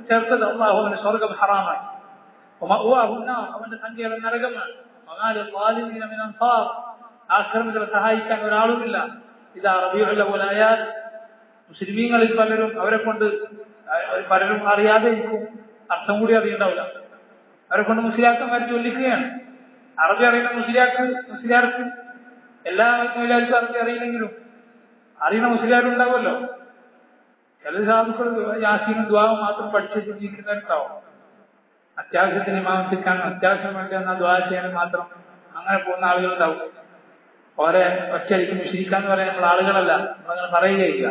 ചേർത്തത് അല്ലാഹു അവന് സ്വർഗ്ഗം ഹറാമായി. വമഅവാഹു അൻ-നാർ, അവന്റെ സങ്കേതം നരകമാണ്. വമാ ലിൽ-ളാലിമീന മിൻ അൻസാർ, ആക്രമികളെ സഹായിക്കാൻ ഒരാളുമില്ല. ഇതാ റബീഉൽ അവ്വൽ ആയാൽ മുസ്ലിമീങ്ങളിൽ പലരും അറിയാതെ ഇരിക്കും, അർത്ഥം കൂടി അറിയണ്ടാവില്ല. അവരെ കൊണ്ട് മുസ്ലിയാക്കന്മാർ ചൊല്ലിക്കുകയാണ്. അറബി അറിയുന്ന മുസ്ലിയാർക്ക് എല്ലാ മൊയിലാർക്കും അറബി അറിയില്ലെങ്കിലും അറിയുന്ന മുസ്ലിയാരുണ്ടാവുമല്ലോ. ചില സാധുക്കൾ യാസീനും ദുആവും മാത്രം പഠിച്ചു ജീവിക്കുന്നവരുണ്ടാവും. അത്യാവശ്യത്തിന് ഇമാമത്തിക്കാനും അത്യാവശ്യം വേണ്ടി എന്നാൽ ദുആ ചെയ്യാനും മാത്രം അങ്ങനെ പോകുന്ന ആളുകളുണ്ടാവും. ഓരെ ഒറ്റയടിക്ക് മുശ്രിക്കാന്ന് പറയാൻ നമ്മൾ ആളുകളല്ല, നമ്മളങ്ങനെ പറയുകയില്ല.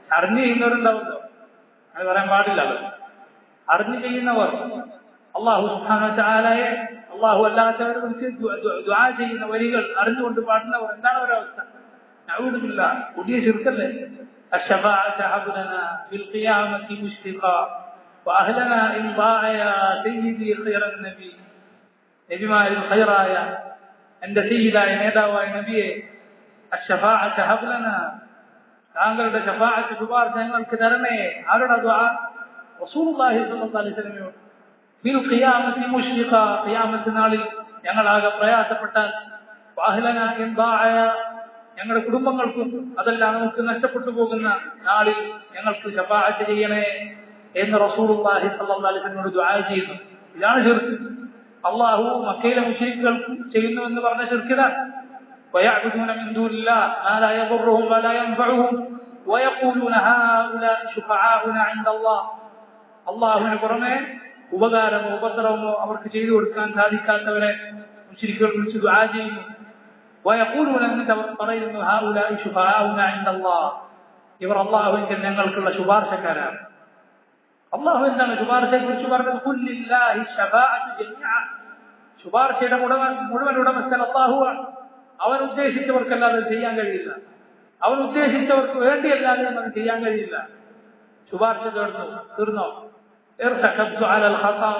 അറിഞ്ഞു ചെയ്യുന്നവരുണ്ടാവുമല്ലോ. അത് പറയാൻ പാടില്ലല്ലോ. അറിഞ്ഞു ചെയ്യുന്നവർ അള്ളാഹു സുബ്ഹാനഹു വ തആലയെ അള്ളാഹു അല്ലാത്തവരെ കുറിച്ച് ദുആ ചെയ്യുന്ന വരികൾ അറിഞ്ഞുകൊണ്ട് പാടുന്നവർ എന്താണ് അവരവസ്ഥ? നഊദു ബില്ലാഹ്, പുതിയ ശിർക്കല്ലേ. الشفاعة هب لنا في القيامة مشفقا وأهلنا إن ضاع يا سيدي خير النبي. നബിമാരിൽ ഖൈറായ എന്റെ സയ്യിദായ നേതാവായ നബിയെ, الشفاعة هب لنا, താങ്കളുടെ ശഫാഅത്ത് ശുപാർശ ഞങ്ങൾക്ക് തരണേ. ആരുടെ ദുആ? റസൂലുള്ളാഹി സ്വല്ലല്ലാഹു അലൈഹി വസല്ലമയോട്. ഫിൽ ഖിയാമത്തി മുശ്രിഖ, ഖിയാമത്ത് നാളിൽ ഞങ്ങളാകെ പ്രയാസപ്പെട്ടാൽ, വഅഹ്ലനാ ഇൻ ضاع, ഞങ്ങളുടെ കുടുംബങ്ങൾക്കും അതെല്ലാം നമുക്ക് നഷ്ടപ്പെട്ടു പോകുന്ന നാളിൽ ഞങ്ങൾക്ക് ശഫാഅത്ത് ചെയ്യണേ എന്ന് റസൂലുള്ളാഹി സ്വല്ലല്ലാഹു അലൈഹി വസല്ലമയോട് ദുആ ചെയ്യുന്നു. ഇതാണ് ശിർക്ക്. അള്ളാഹു മക്കയിലെ മുശ്രിക്കുകൾ ചെയ്യുന്നു എന്ന് പറഞ്ഞ ശിർക്കിതാണ്. ويعبدون من دون الله ما لا يضرهم ولا ينفعهم ويقولون هؤلاء شفعاؤنا عند الله. അള്ളാഹുവിന് പുറമെ ഉപകാരമോ ഉപദ്രവമോ അവർക്ക് ചെയ്തു കൊടുക്കാൻ സാധിക്കാത്തവരെ മുശ്രിക്കുകൾ വിളിച്ച് ദുആ ചെയ്യുന്നു. ويقولون എന്നിട്ട് അവർ പറയുന്നു هؤلاء شفعاؤنا عند الله, ഇവർ അള്ളാഹുവിന്റെ ഞങ്ങൾക്കുള്ള ശുപാർശക്കാരാണ്. അള്ളാഹു എന്താണ് ശുപാർശയെ കുറിച്ച് പറഞ്ഞത്? ഖുൽ ലില്ലാഹി ശഫാഅത്തു ജമീഅ, ശുപാർശയുടെ മുഴുവൻ ഉടമസ്ഥൻ അള്ളാഹുവാണ്. അവൻ ഉദ്ദേശിച്ചവർക്കല്ലാതെ ചെയ്യാൻ കഴിയില്ല. അവൻ ഉദ്ദേശിച്ചവർക്ക് വേണ്ടിയല്ലാതെ അത് ചെയ്യാൻ കഴിയില്ല. ശുപാർശ തീർന്നോ? ارتكبت على الخطا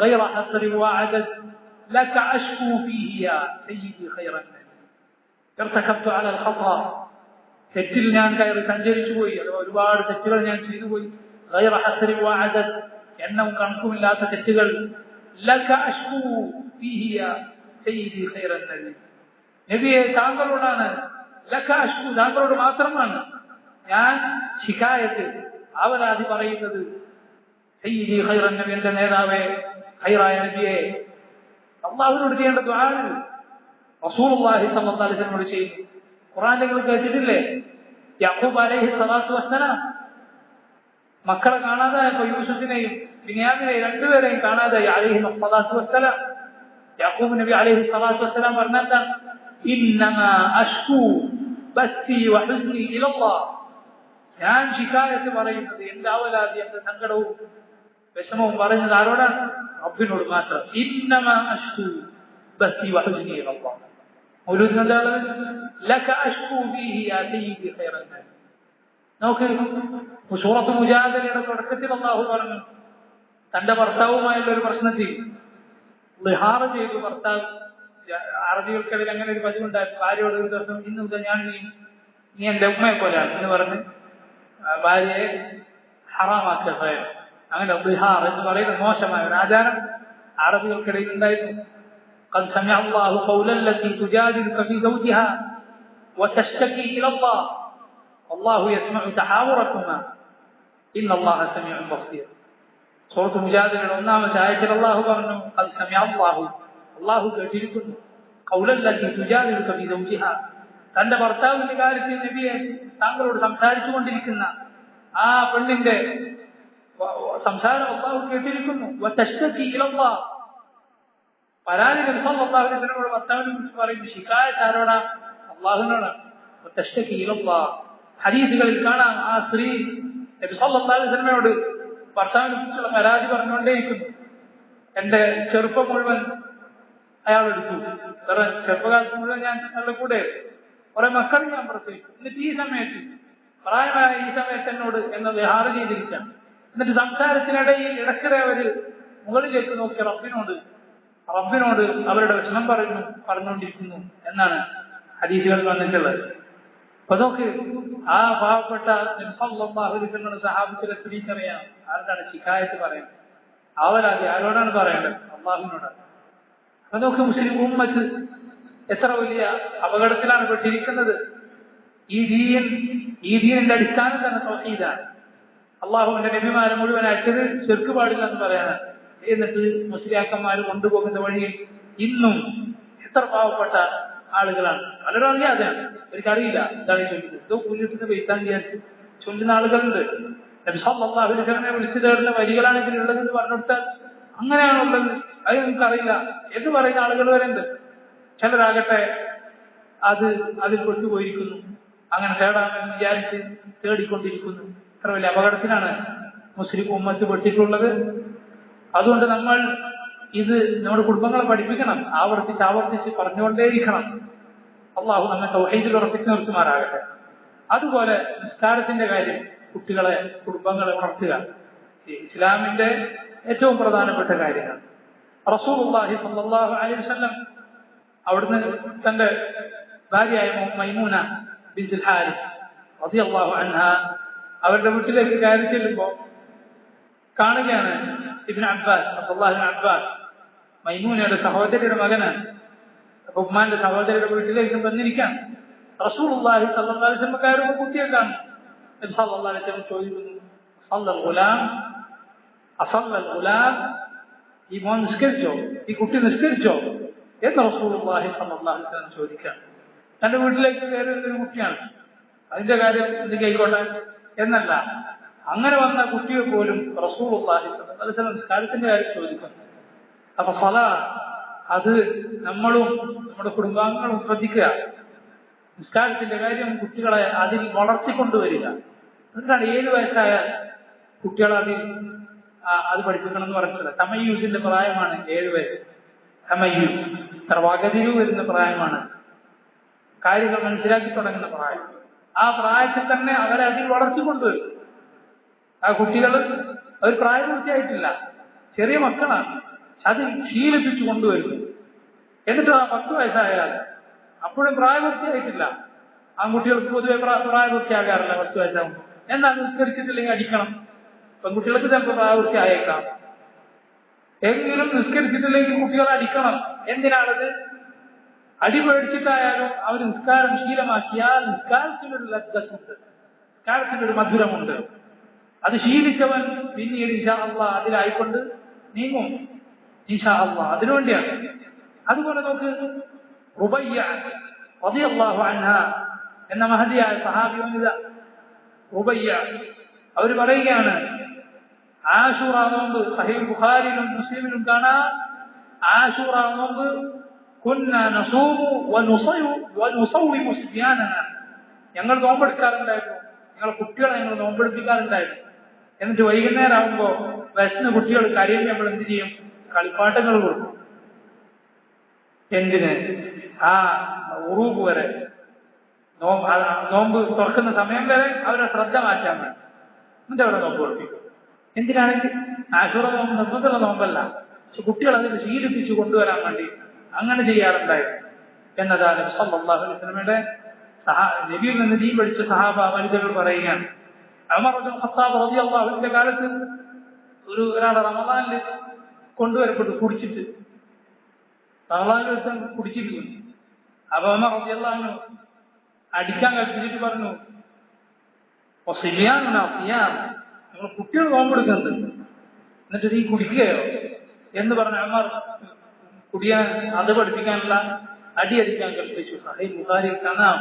غير حصر وعدد لك اشكو فيه يا سيدي خير الناس. ارتكبت على الخطا, തെറ്റിൽ ഞാൻ കയറി സഞ്ചരിച്ചു പോയി, അഥവാ ഒരുപാട് തെറ്റുകൾ ഞാൻ ചെയ്തു പോയി. غير حصر وعدد, എണ്ണവും കണക്കുമില്ലാത്ത തെറ്റുകൾ. لك اشكو فيه يا سيدي خير الناس, നബിയെ താങ്കളോടാണ്, ലക അഷ്കു, താങ്കളോട് മാത്രമാണ് ഞാൻ ശികായത്ത് അവരാധി പറയുന്നത്. സയ്യിദി ഖൈറൻ നബി, എന്റെ നേതാവേ ഖൈറായ നബിയെ. അള്ളാഹുവിനോട് ചെയ്യേണ്ട ദുആ റസൂലുള്ളാഹി സ്വല്ലല്ലാഹു അലൈഹി വസല്ലമയോട് ചെയ്യുന്നു. ഖുർആൻ നിങ്ങൾ കേട്ടിട്ടില്ലേ? യാഖൂബ് അലൈഹി സ്വലാത്തു വസ്സലാം മക്കളെ കാണാതായപ്പോൾ യൂസുഫിനെയും ബിനിയാമിനെയും രണ്ടുപേരെയും കാണാതായി. അലൈഹി സ്വലാത്തു വസ്സലാം യാഖൂബ് നബി അലൈഹി സ്വലാത്തു വസ്സലാം പറഞ്ഞാൽ ഇന്നമാ അഷ്കൂ ബസ്തി വഹുസ്നി ഇലല്ലാഹ്, ഞാൻ ശികായത്ത് പറയുന്നത്, എന്റെ അവലാതി, എന്റെ സങ്കടവും വിഷമവും പറയുന്നത് ആരോടാണ്? റബ്ബിനോട് മാത്രം. ഇന്നമാ അഷ്കൂ ബസ്തി വഹുസ്നി ഇലല്ലാഹ്. മൗലൂദ് എന്താണ്? ലക അഷ്കൂ ഫീഹി യാ സയ്യിദി ഖൈറൻ നാസ്. നോക്ക്, സൂറത്ത് മുജാദലയുടെ തുടക്കത്തിൽ അല്ലാഹു പറഞ്ഞു തന്റെ ഭർത്താവുമായുള്ള ഒരു പ്രശ്നത്തിൽ ളിഹാർ ചെയ്തു. ഭർത്താവ്, അറബികൾക്കിടയിൽ അങ്ങനെ ഒരു പതിവുണ്ടായിരുന്നു, ഭാര്യയോട് ഒരു ദിവസം ഇന്ന് മുതൽ ഞാൻ നീ എന്റെ ഉമ്മയെ പോലെയാണ് എന്ന് പറഞ്ഞ് ഭാര്യയെ ഹറാമാക്കിയ സ്വയം. അങ്ങനെ ളിഹാർ എന്ന് പറയുന്ന മോശമായ ഒരു ആചാരം അറബികൾക്കിടയിൽ ഉണ്ടായിരുന്നു. قد سمع الله قول التي تجادلك في زوجها وتشتكي إلى الله والله يسمع تحاوركما إن الله سميع بصير. സൂറത്ത് മുജാദിലയുടെ ഒന്നാമത്തെ ആയത്തിൽ അല്ലാഹു പറഞ്ഞു, ഖദ് സമിഅ അല്ലാഹു, അല്ലാഹു കേട്ടിരിക്കുന്നു, ഖൗലല്ലതി തുജാദിലുക ഫീ സൗജിഹാ, തന്റെ ഭർത്താവിന്റെ കാര്യത്തിൽ നബിയെ താങ്കളോട് സംസാരിച്ചു കൊണ്ടിരിക്കുന്ന ആ പെണ്ണിന്റെ സംസാരം അല്ലാഹു കേട്ടിരിക്കുന്നു. വതശ്തകി ഇലല്ലാഹ്, പരാതി നബി സല്ലല്ലാഹു അലൈഹി വസല്ലം ഭർത്താവിനെ കുറിച്ച് പറയുന്നു. ശികായത്ത് ആരോടാ? അല്ലാഹുവിനോടാണ്. വതശ്തകി ഇലല്ലാഹ്. ഹദീസുകളിൽ കാണാം ആ സ്ത്രീ നബി സല്ലല്ലാഹു അലൈഹി വസല്ലമയോട് ഭർത്താവിനെ കുറിച്ചുള്ള പരാതി പറഞ്ഞുകൊണ്ടേയിരിക്കുന്നു. എന്റെ ചെറുപ്പം മുഴുവൻ അയാൾ എടുത്തു, കാരണം ചെറുപ്പകാലത്ത് മുഴുവൻ ഞാൻ അയാളുടെ കൂടെ, കുറെ മക്കൾ ഞാൻ പ്രസവിച്ചു, എന്നിട്ട് ഈ സമയത്ത് പ്രായമായ ഈ സമയത്ത് എന്നോട് എന്നെ വിഹാറ് ചെയ്തിരിക്കാം. എന്നിട്ട് സംസാരത്തിനിടയിൽ ഇടയ്ക്കിടെ അവര് മുകളിലേക്ക് നോക്കി റബ്ബിനോട് അവരുടെ വിഷമം പറഞ്ഞുകൊണ്ടിരിക്കുന്നു എന്നാണ് ഹദീസുകൾ വന്നിട്ടുള്ളത്. അപ്പൊ നോക്ക്, ആ പാവപ്പെട്ട സഹാബത്തിലെ സ്ത്രീക്കറിയാം ആർക്കാണ് ശികായത്ത് പറയുന്നത്. അവരാദ്യം ആരോടാണ് പറയേണ്ടത്? അള്ളാഹുവിനോടാണ്. അപ്പൊ നോക്ക്, മുസ്ലിം ഉമ്മത്ത് എത്ര വലിയ അപകടത്തിലാണ് പെട്ടിരിക്കുന്നത്. ഈ ദീനിന്റെ അടിസ്ഥാനം തന്നെ തൗഹീദാണ്. അള്ളാഹുവിന്റെ നബിമാരെ മുഴുവൻ അയച്ചത് ശിർക്ക് പാടില്ല എന്ന് പറയാനാണ്. എന്നിട്ട് മുസ്ലിയാക്കന്മാർ കൊണ്ടുപോകുന്ന വഴിയിൽ ഇന്നും എത്ര പാവപ്പെട്ട ആളുകളാണ്. പലരും അറിയാതെയാണ്, എനിക്കറിയില്ല എന്താണ് ചൊല്ലുന്നത്, എന്തോ കൂലിത്തിന് വെയ്ത്താൻ വിചാരിച്ച് ചൊല്ലുന്ന ആളുകളുണ്ട്. നബി സല്ലല്ലാഹു അലൈഹി വസല്ലമയെ വിളിച്ചു തേടുന്ന വരികളാണ് ഇതിലുള്ളതെന്ന് പറഞ്ഞെടുത്താൽ അങ്ങനെയാണുള്ളത്, അത് നമുക്കറിയില്ല എന്ന് പറയുന്ന ആളുകൾ വരെ ഉണ്ട്. ചിലരാകട്ടെ അതിൽ പെട്ടുപോയിരിക്കുന്നു, അങ്ങനെ തേടാമെന്ന് വിചാരിച്ച് തേടിക്കൊണ്ടിരിക്കുന്നു. എത്ര വലിയ അപകടത്തിലാണ് മുസ്ലിം ഉമ്മത്ത് പെട്ടിട്ടുള്ളത്. അതുകൊണ്ട് നമ്മൾ ഇത് നമ്മുടെ കുടുംബങ്ങളെ പഠിപ്പിക്കണം, ആവർത്തിച്ച് പറഞ്ഞുകൊണ്ടേയിരിക്കണം. അള്ളാഹു നമ്മെ തൗഹീദിൽ ഉറപ്പിച്ച് നിർത്തുമാറാകട്ടെ. അതുപോലെ നിസ്കാരത്തിന്റെ കാര്യം കുട്ടികളെ കുടുംബങ്ങളെ ഉണർത്തുക ഇസ്ലാമിന്റെ ഏറ്റവും പ്രധാനപ്പെട്ട കാര്യമാണ്. റസൂലുള്ളാഹി സ്വല്ലല്ലാഹു അലൈഹി വസല്ലം അവിടുന്ന് തന്റെ ഭാര്യയായ മൈമൂന ബിൻതുൽ ഹാരിസ് റളിയല്ലാഹു അൻഹ അവരുടെ വീട്ടിലേക്ക് കയറി ചെല്ലുമ്പോൾ കാണുകയാണ് Ibn Abbas, Abdullah Ibn Abbas മൈമൂനയുടെ സഹോദരിയുടെ മകനാണ്. അപ്പൊ ഉമ്മാന്റെ സഹോദരിയുടെ വീട്ടിലേക്ക് വന്നിരിക്കാൻ റസൂലുള്ളാഹി സ്വല്ലല്ലാഹു അലൈഹി വസല്ലം കയറുമ്പോൾ കുട്ടിയെ കാണും. നബി സല്ലല്ലാഹു അലൈഹി വസല്ലം ചോദിക്കുന്നു, അസല്ലൽ ഗുലാം, ഈ മോൻ നിസ്കരിച്ചോ, ഈ കുട്ടി നിസ്കരിച്ചോ എന്ന് റസൂലുള്ളാഹി സ്വല്ലല്ലാഹു അലൈഹി വസല്ലം ചോദിക്കാം. തന്റെ വീട്ടിലേക്ക് കയറി ഒരു കുട്ടിയാണ്, അതിന്റെ കാര്യം എന്തൊക്കെ ആയിക്കോട്ടെ എന്നല്ല, അങ്ങനെ വന്ന കുട്ടിയെ പോലും റസൂലുള്ളാഹി സ്വല്ലല്ലാഹു അലൈഹി വസല്ലം നിസ്കാരത്തിന്റെ കാര്യം ചോദിക്കുന്നു. അപ്പൊ അത് നമ്മളും നമ്മുടെ കുടുംബാംഗങ്ങളും ശ്രദ്ധിക്കുക. നിസ്കാരത്തിന്റെ കാര്യം കുട്ടികളെ അതിൽ വളർത്തിക്കൊണ്ടുവരിക. എന്താണ് 7 വയസ്സായാൽ കുട്ടികളെ അത് പഠിപ്പിക്കണം എന്ന് പറഞ്ഞിട്ടില്ല. തമയ്യൂസിന്റെ പ്രായമാണ് 7 വയസ്സ്. തമയ്യൂസ് വകതിരിവ് വരുന്ന പ്രായമാണ്, കാര്യങ്ങൾ മനസ്സിലാക്കി തുടങ്ങുന്ന പ്രായം. ആ പ്രായത്തിൽ തന്നെ അവരെ അതിൽ വളർത്തിക്കൊണ്ടുവരും. ആ കുട്ടികൾ അവർ പ്രായപൂർത്തിയായിട്ടില്ല, ചെറിയ മക്കളാണ്, അത് ശീലിപ്പിച്ചു കൊണ്ടുവരുന്നു. എന്നിട്ട് ആ 10 വയസ്സായാൽ അപ്പോഴും പ്രായപൂർത്തിയായിട്ടില്ല. ആൺകുട്ടികൾക്ക് പൊതുവെ പ്രായപൂർത്തിയാകാറില്ല 10 വയസ്സാകുമ്പോൾ. എന്നാൽ നിസ്കരിച്ചിട്ടില്ലെങ്കിൽ അടിക്കണം. പെൺകുട്ടികൾക്ക് ചിലപ്പോൾ പ്രായപൂർത്തിയായേക്കാം, എങ്കിലും നിസ്കരിച്ചിട്ടില്ലെങ്കിൽ കുട്ടികളെ അടിക്കണം. എന്തിനാണത്? അടി പേടിച്ചിട്ടായാലും അവർ നിസ്കാരം ശീലമാക്കിയാൽ നിസ്കാരത്തിനൊരു ലജ്ജത്തുണ്ട്, നിസ്കാരത്തിനൊരു മധുരമുണ്ട്. അത് ശീലിച്ചവൻ പിന്നീട് ഇൻഷാ അല്ലാഹ് അതിലായിക്കൊണ്ട് നീങ്ങും ഇൻഷാ അല്ലാഹ്. അതിനുവേണ്ടിയാണ്. അതുപോലെ നോക്ക്, റുബയ്യ റളിയല്ലാഹു അൻഹ എന്ന മഹദിയായ സഹാബി വനിത റുബയ്യ അവർ പറയുകയാണ്, ആശൂറ നോമ്പ് സഹീഹ് ബുഖാരിയിലും മുസ്ലിമിലും കാണാം. ആശൂറ നോമ്പ് കുന്ന നസൂമു വനുസവ്വിമു സിബ്യാനന, ഞങ്ങൾ നോമ്പെടുക്കാറുണ്ടായിരുന്നു, ഞങ്ങളെ കുട്ടികളെ ഞങ്ങൾ നോമ്പെടുപ്പിക്കാറുണ്ടായിരുന്നു. എന്നിട്ട് വൈകുന്നേരം ആകുമ്പോൾ വിശന്ന് കുട്ടികൾ കരയുമ്പോൾ നമ്മൾ എന്ത് ചെയ്യും? കളിപ്പാട്ടങ്ങൾ കൊടുക്കും. എന്തിന്? ആ ഉറൂബ് വരെ, നോമ്പ് തുറക്കുന്ന സമയം വരെ അവരെ ശ്രദ്ധ മാറ്റാൻ വേണ്ടി എന്നിട്ട് അവരെ നോമ്പ് കൊടുപ്പിക്കും. എന്തിനാണെങ്കിൽ ആശൂറ നോമ്പ് നിർബന്ധമുള്ള നോമ്പല്ല, പക്ഷെ കുട്ടികൾ അതിന് ശീലിപ്പിച്ചു കൊണ്ടുവരാൻ വേണ്ടി അങ്ങനെ ചെയ്യാറുണ്ടായിരുന്നു എന്നതാണ് സല്ലല്ലാഹു അലൈഹി വസല്ലമയുടെ നബിയിൽ നിന്ന് ദീൻ പഠിച്ച സഹാബ വനിതകൾ പറയുകയാണ്. ഉമർ ഇബ്നു ഖത്താബ് റളിയല്ലാഹു അൻഹുവിന്റെ കാലത്ത് ഒരാൾ റമദാനിൽ കൊണ്ടുവരപ്പെട്ടു കുടിച്ചിട്ട്, റമദാനിൽ കുടിച്ചിരിക്കുന്നു. അപ്പൊ ഉമർ റളിയല്ലാഹു അൻഹു അടിക്കാൻ കൽപ്പിച്ചിട്ട് പറഞ്ഞു, നിങ്ങൾ കുട്ടികൾ നോമ്പെടുക്കുന്നുണ്ട്, എന്നിട്ട് നീ കുടിക്കുകയോ എന്ന് പറഞ്ഞ ഉമർ കുടിയാൻ അത് പഠിപ്പിക്കാനുള്ള അടിയടിക്കാൻ കൽപ്പിച്ചു. സഹീഹ് ബുഖാരിയിൽ കാണാം.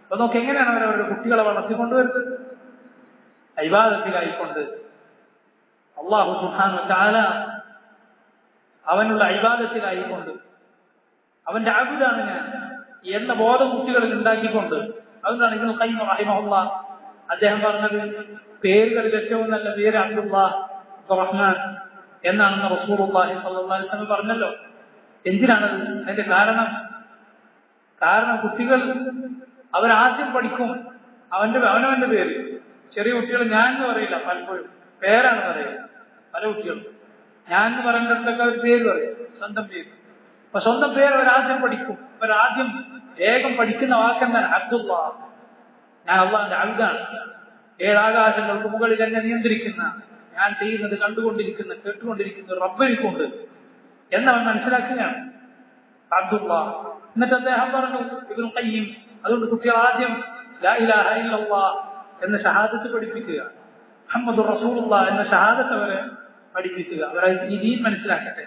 അപ്പൊ നോക്ക് എങ്ങനെയാണ് അവരവരുടെ കുട്ടികളെ വളർത്തിക്കൊണ്ടുവരുന്നത്? ഇബാദത്തിലായിക്കൊണ്ട്. അല്ലാഹു സുബ്ഹാനഹു വ തആല അവനുള്ള ഇബാദത്തിലായിക്കൊണ്ട്, അവന്റെ അബ്ദാണ് ഞാൻ എന്ന ബോധം കുട്ടികളിൽ ഉണ്ടാക്കിക്കൊണ്ട്. അതുകൊണ്ടാണ് ഇബ്നു ഖയ്യിം റഹിമഹുല്ലാഹ് അദ്ദേഹം പറഞ്ഞത്, പേരുകളിൽ ഏറ്റവും നല്ല പേര് അബ്ദുല്ലാഹ്, അബ്ദുറഹ്മാൻ എന്നാണെന്ന് റസൂലുള്ളാഹി സ്വല്ലല്ലാഹു അലൈഹി വസല്ലം പറഞ്ഞല്ലോ. എന്തിനാണത്? അതിന്റെ കാരണം കുട്ടികൾ അവരാദ്യം പഠിക്കും അവനവന്റെ പേര്. ചെറിയ കുട്ടികൾ ഞാൻ എന്ന് പറയില്ല, പലപ്പോഴും പേരാണ് പറയുക. പല കുട്ടികളും ഞാൻ എന്ന് പറയുന്നിടത്തൊക്കെ അവർ പേര് പറയും, സ്വന്തം പേര്. അപ്പൊ സ്വന്തം പേര് അവരാദ്യം പഠിക്കും. അവരാദ്യം വേഗം പഠിക്കുന്ന വാക്കെന്താണ്? അബ്ദുല്ലാഹ്, ഞാൻ അള്ളാഹുവിന്റെ അബ്ദാണ്, 7 ആകാശങ്ങൾക്ക് മുകളിൽ എന്നെ നിയന്ത്രിക്കുന്ന, ഞാൻ ചെയ്യുന്നത് കണ്ടുകൊണ്ടിരിക്കുന്ന കേട്ടുകൊണ്ടിരിക്കുന്ന റബ്ബിനിക്കുണ്ട് എന്നവൻ മനസ്സിലാക്കുകയാണ് അബ്ദുല്ലാഹ്. എന്നിട്ട് അദ്ദേഹം പറഞ്ഞു, ഇബ്നു ഖയ്യിം, അതുകൊണ്ട് കുട്ടികൾ ആദ്യം ലാ ഇലാഹ ഇല്ലല്ലാഹ് എന്ന ഷഹാദത്ത് പഠിപ്പിക്കുക, മുഹമ്മദുർ റസൂലുള്ളാഹ് എന്ന ഷഹാദത്ത് അവരെ പഠിപ്പിക്കുക, അവരെ ഈ ദീൻ മനസ്സിലാക്കട്ടെ.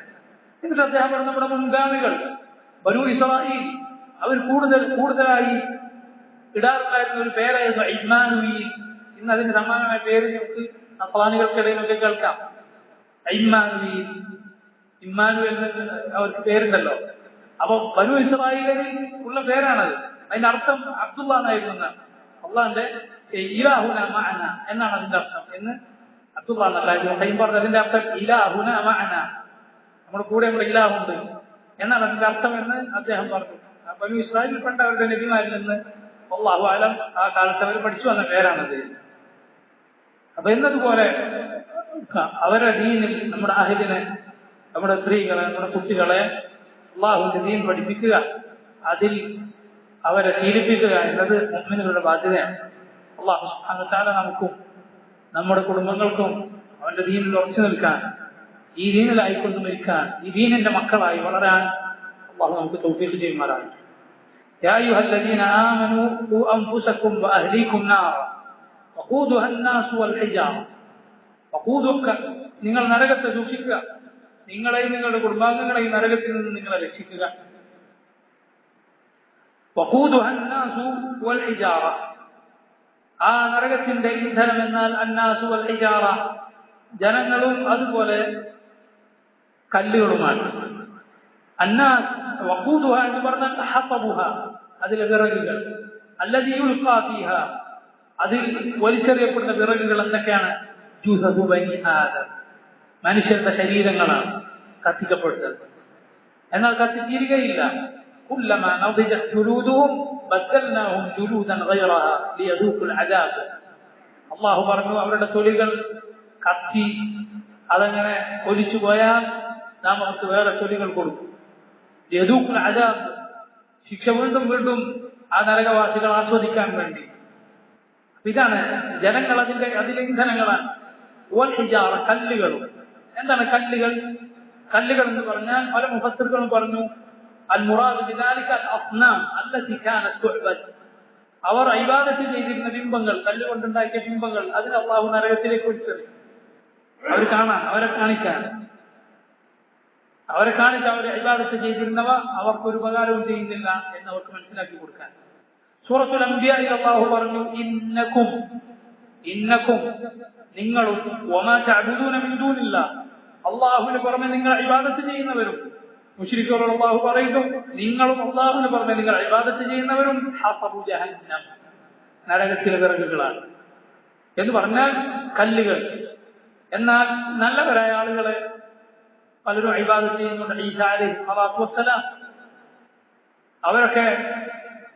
എന്നിട്ട് അദ്ദേഹം പറഞ്ഞു, നമ്മുടെ മുൻഗാമികൾ ബനൂ ഇസ്രായീൽ അവർ കൂടുതലായി ഇടാറുണ്ടായിരുന്ന ഒരു പേരായിരുന്നു ഇമ്മാനുവീൽ. ഇന്ന് അതിന് സമാനമായ പേര് നമുക്ക് നസ്രാനികൾക്കിടയിലൊക്കെ കേൾക്കാം. ഇമ്മാനുവീൽ, ഇമ്മാനുവൽ അവർക്ക് പേരുണ്ടല്ലോ. അപ്പൊ ബനൂ ഇസ്രായീലിൽ ഉള്ള പേരാണത്. അതിന്റെ അർത്ഥം അബ്ദുല്ലാഹ് എന്നായിരുന്നു. അള്ളാഹിന്റെ ഇലാഹുന മഅന എന്നാണ് അതിന്റെ അർത്ഥം എന്ന് അബ്ദുള്ള എന്നല്ല പറഞ്ഞതിന്റെ അർത്ഥം ഇലാഹുന മഅന, നമ്മുടെ കൂടെ നമ്മുടെ ഇലാഹുണ്ട് എന്നാണ് അതിന്റെ അർത്ഥം എന്ന് അദ്ദേഹം പറഞ്ഞു. ബനൂ ഇസ്രായേൽ പണ്ട് അവരുടെ നബിമാരിൽ നിന്ന് അല്ലാഹു അലം ആ കാലത്ത് അവർ പഠിച്ചു വന്ന പേരാണത്. അപ്പൊ എന്നതുപോലെ അവരുടെ ദീനിൽ നമ്മുടെ അഹലിനെ, നമ്മുടെ സ്ത്രീകളെ, നമ്മുടെ കുട്ടികളെ അല്ലാഹുവിന്റെ ദീൻ പഠിപ്പിക്കുക, അതിൽ അവരെ ശീലിപ്പിക്കുക എന്നത് മുഅ്മിനുകളുടെ ബാധ്യതയാണ്. അല്ലാഹു സുബ്ഹാനഹു വ തആല നമുക്കും നമ്മുടെ കുടുംബങ്ങൾക്കും അവന്റെ ദീനിൽ ഉറച്ചു നിൽക്കാൻ, ഈ ദീനിലായിക്കൊണ്ട് മരിക്കാൻ, ഈ ദീനിന്റെ മക്കളായി വളരാൻ അല്ലാഹു നമുക്ക് തൗഫീഖ് ചെയ്യുമാറാണ്. യാ അയ്യുഹല്ലദീന ആമനൂ ഖൂ അൻഫുസകും വഅഹ്ലീകും നാറ വഖൂദുഹാ അന്നാസു വൽ ഹിജാറ. വഖൂദുക, നിങ്ങൾ നരകത്തെ സൂക്ഷിക്കുക, നിങ്ങളെയും നിങ്ങളുടെ കുടുംബാംഗങ്ങളെയും നരകത്തിൽ നിന്ന് നിങ്ങളെ രക്ഷിക്കുക. വഖൂദുഹാ അന്നാസു വൽ ഹിജാറ, ആ നരകത്തിന്റെ ഇന്ധനം എന്നാൽ അന്നാസു വൽ ഹിജാറ, ജനങ്ങളും അതുപോലെ കല്ലുകളുമാണ്. അന്നാസ് വഖൂദുഹ എന്ന് പറഞ്ഞാൽ ഹതബുഹ, അതിലെ വിറകുകൾ, അല്ലദീ യുൽഖാ ഫീഹ, അതിൽ വലിച്ചെറിയപ്പെടുന്ന വിറകുകൾ എന്തൊക്കെയാണ്? ജുസദു ബനി ആദം, മനുഷ്യരുടെ ശരീരങ്ങളാണ് കത്തിക്കപ്പെടുന്നത്. എന്നാൽ കത്തിത്തീരുകയില്ല. കുല്ലമാ നദിജത് ജുലൂദുഹും ബദൽനാഹും ജുലൂദൻ ഗൈറഹ ലിയദൂഖുൽ അദാബ്. അല്ലാഹു പറഞ്ഞു, അവരുടെ തൊലികൾ കത്തി അതങ്ങനെ ഒലിച്ചു പോയാൽ നാം അവർക്ക് വേറെ തൊലികൾ കൊടുക്കും. ലിയദൂഖുൽ അദാബ്, ശിക്ഷ വീണ്ടും വീണ്ടും ആ നരകവാസികൾ ആസ്വദിക്കാൻ വേണ്ടി. ഇതാണ് ജനങ്ങൾ, അതിലെ ഇന്ധനങ്ങളാണ്. വൽ ഹിജാറ, കല്ലുകളും. എന്താണ് കല്ലുകൾ? കല്ലുകൾ എന്ന് പറഞ്ഞാൽ പല മുഫസ്സിറുകളും പറഞ്ഞു, അൽ മുറാദു ബിദാലിക അൽ അസ്നാം അല്ലതി കാനത് തുഅബദ്, അവർ ഇബാദത്ത് ചെയ്തിരുന്ന ബിംബങ്ങൾ, കല്ലുകൊണ്ടുണ്ടാക്കിയ ബിംബങ്ങൾ, അതിന് അല്ലാഹു നരകത്തിലേക്ക് വിളിച്ചത്. അവരെ കാണിക്കാൻ അവർ ഇബാദത്ത് ചെയ്തിരുന്നവ അവർക്കൊരു ഉപകാരവും ചെയ്യുന്നില്ല എന്ന് അവർക്ക് മനസ്സിലാക്കി കൊടുക്കാൻ. സൂറത്തുൽ അംബിയായിൽ അല്ലാഹു പറഞ്ഞു, ഇന്നകും നിങ്ങളും വമാ തഅബുദൂന മിൻ ദൂനില്ലാഹ്, അല്ലാഹുവിന് പുറമെ നിങ്ങൾ ഇബാദത്ത് ചെയ്യുന്നവരും. മുശ്രിക്കുകളോട് അല്ലാഹു പറയുന്നു, നിങ്ങളും അല്ലാഹുവിന് പുറമെ നിങ്ങൾ ഇബാദത്ത് ചെയ്യുന്നവരും ഹസബു ജഹന്നം, നരകത്തിലെ വിറകുകളാണ് എന്ന് പറഞ്ഞാൽ കല്ലുകൾ. എന്നാൽ നല്ലവരായ ആളുകളെ പലരും ഇബാദത്ത് ചെയ്യുന്നുണ്ട്. ഈസാ അലൈഹി സ്വലാത്തു വസ്സലാം, അവരൊക്കെ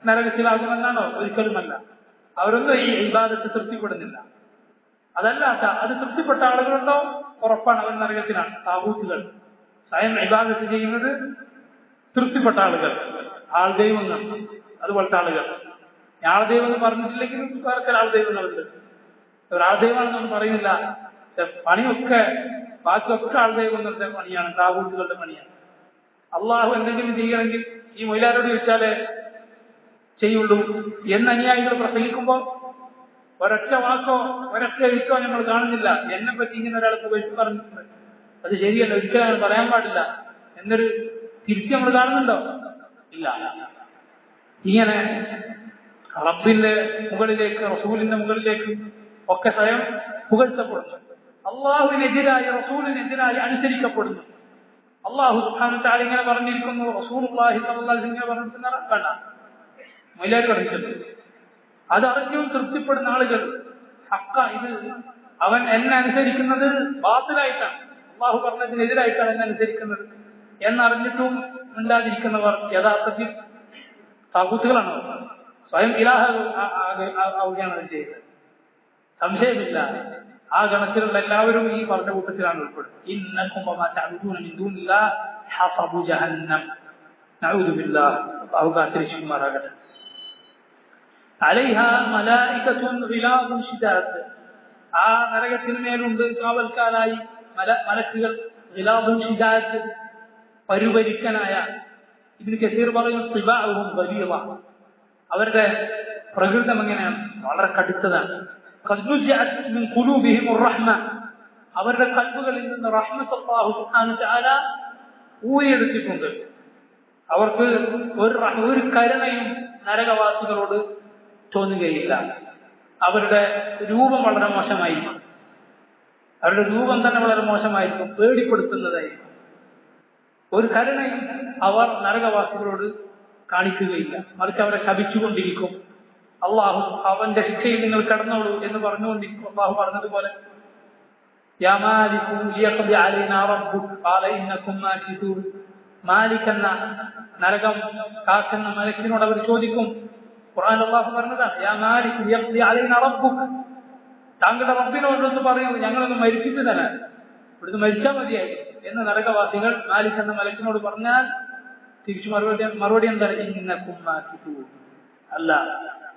നരകത്തിലാകുമെന്നാണോ? ഒരിക്കലുമല്ല. അവരൊന്നും ഈ ഇബാദത്ത് തൃപ്തിപ്പെടുന്നില്ല. അതല്ലാത്ത അത് തൃപ്തിപ്പെട്ട ആളുകളുണ്ടോ? ഉറപ്പാണ് അവർ നരകത്തിലാണ്. താഗൂത്തുകൾ സ്വയം ഇബാദത്ത് ചെയ്യുന്നത് തൃപ്തിപ്പെട്ട ആളുകൾ, ആൾ ദൈവങ്ങൾ, അതുപോലത്തെ ആളുകൾ. ആൾ ദൈവം എന്ന് പറഞ്ഞിട്ടില്ലെങ്കിലും വേറെ ആൾ ദൈവങ്ങളുണ്ട്. ഒരാൾ ദൈവമാണെന്നൊന്നും പറയുന്നില്ല. പണിയൊക്കെ ബാക്കിയൊക്കെ ആൾ ദൈവങ്ങളുടെ പണിയാണ്, താഗൂത്തുകളുടെ പണിയാണ്. അള്ളാഹു എന്തെങ്കിലും ചെയ്യണമെങ്കിൽ ഈ മൊയിലാരോട് ചോദിച്ചാലേ ചെയ്യുള്ളൂ എന്ന് അനുയായികൾ പ്രസംഗിക്കുമ്പോൾ ഒരൊറ്റ വാക്കോ ഒരൊറ്റ എഴുത്തോ നമ്മൾ കാണുന്നില്ല. എന്നെ പറ്റി ഇങ്ങനെ ഒരാൾക്ക് വെച്ച് പറഞ്ഞിട്ടുണ്ട്, അത് ശരിയല്ല, ഒരിക്കലും നമ്മൾ പറയാൻ പാടില്ല എന്നൊരു തിരിച്ച് നമ്മൾ കാണുന്നുണ്ടോ? ഇല്ല. ഇങ്ങനെ റബ്ബിന്റെ മുകളിലേക്ക്, റസൂലിന്റെ മുകളിലേക്ക് ഒക്കെ സ്വയം പുകഴ്ത്തപ്പെടുന്നു. അള്ളാഹുവിനെതിരായി, റസൂലിനെതിരായി അനുസരിക്കപ്പെടുന്നു. അള്ളാഹു സുബ്ഹാനഹു വ തആല ഇങ്ങനെ പറഞ്ഞിരിക്കുന്നു, റസൂലുള്ളാഹി സ്വല്ലല്ലാഹു അലൈഹി വസല്ലം ഇങ്ങനെ പറഞ്ഞിട്ടുണ്ടെന്ന് വേണ്ട, മൊയിലാർ പറഞ്ഞിട്ടുണ്ട്. അത് അറിഞ്ഞും തൃപ്തിപ്പെടുന്ന ആളുകൾ ഹക്ക, ഇത് അവൻ എന്നെ അനുസരിക്കുന്നത് ബാത്തിലായിട്ടാണ്, അള്ളാഹു പറഞ്ഞതിനെതിരായിട്ടാണ് എന്നെ അനുസരിക്കുന്നത് എന്നറിഞ്ഞിട്ടും മിണ്ടാതിരിക്കുന്നവർ യഥാർത്ഥത്തിൽ താഗൂത്തുകളാണ്. സ്വയം ഇലാഹ ആവുകയാണ് അവർ ചെയ്യുന്നത്. സംശയമില്ല, ആ ഗണത്തിലുള്ള എല്ലാവരും ഈ പറഞ്ഞ കൂട്ടത്തിലാണ് ഉൾപ്പെടുന്നത്. ഇന്നകും വമാ തഅബുദൂന മിൻ ദൂനില്ലാഹി ഹസബു ജഹന്നം, നഊദു ബില്ലാഹ്, അല്ലാഹു കാത്തിരക്ഷിക്കുമാറാകട്ടെ. അലൈഹാ മലായികത്തുൻ ഗിലാദുൻ ശിദാദ്, ആ നരകത്തിന്മേലുണ്ട് കാവൽക്കാരായി മലക്കുകൾ. ഗിലാദുൻ ശിദാദ്, പരുപരിക്കനായ. ഇബ്നു കസീർ പറയുന്നു, തിബാഉഹും ഗലീള, അവരുടെ പ്രകൃതം എങ്ങനെയാണ്? വളരെ കടുത്തതാണ്. ഖദ് നുസിഅത് മിൻ ഖുലൂബിഹിം റഹ്മ, അവരുടെ കൽബുകളിൽ നിന്ന് റഹ്മത്ത് അല്ലാഹു സുബ്ഹാനഹു വ തആല ഊരിയെടുത്തിട്ടുണ്ട്. അവർക്ക് ഒരു കരുണയും നരകവാസികളോട് തോന്നുകയില്ല. അവരുടെ രൂപം വളരെ മോശമായിരിക്കും, അവരുടെ രൂപം തന്നെ വളരെ മോശമായിരിക്കും, പേടിപ്പെടുത്തുന്നതായിരിക്കും. ഒരു കരുണയും അവർ നരകവാസികളോട് കാണിക്കുകയില്ല, മറിച്ച് അവരെ ശപിച്ചുകൊണ്ടിരിക്കും. അള്ളാഹു അവന്റെ ശിക്ഷയിൽ നിങ്ങൾ കടന്നോളൂ എന്ന് പറഞ്ഞുകൊണ്ടിരിക്കും. അള്ളാഹു പറഞ്ഞതുപോലെ യാ മാലികു ലിയഖ്ദി അലൈനാ റബ്ബുക് ഖാല ഇന്നകും മാകിതൂൻ. മാലിക് എന്ന നരകം കാക്കുന്ന മലക്കിനോട് അവർ ചോദിക്കും. ഖുർആൻ അല്ലാഹു പറഞ്ഞതാണ്, യാ മാലിക് ലിയഖ്ദി അലൈനാ റബ്ബുക്, താങ്കളുടെ റബ്ബിനോടൊന്ന് പറയൂ ഞങ്ങളൊന്ന് മരിപ്പിച്ചു തരാൻ, ഇവിടുന്ന് മരിച്ചാൽ മതിയായി എന്ന് നരകവാസികൾ മാലിക് എന്ന മലക്കിനോട് പറഞ്ഞാൽ തിരിച്ചു മറുപടി എന്താണ്? ഇന്നകും മാകിതൂൻ, അല്ല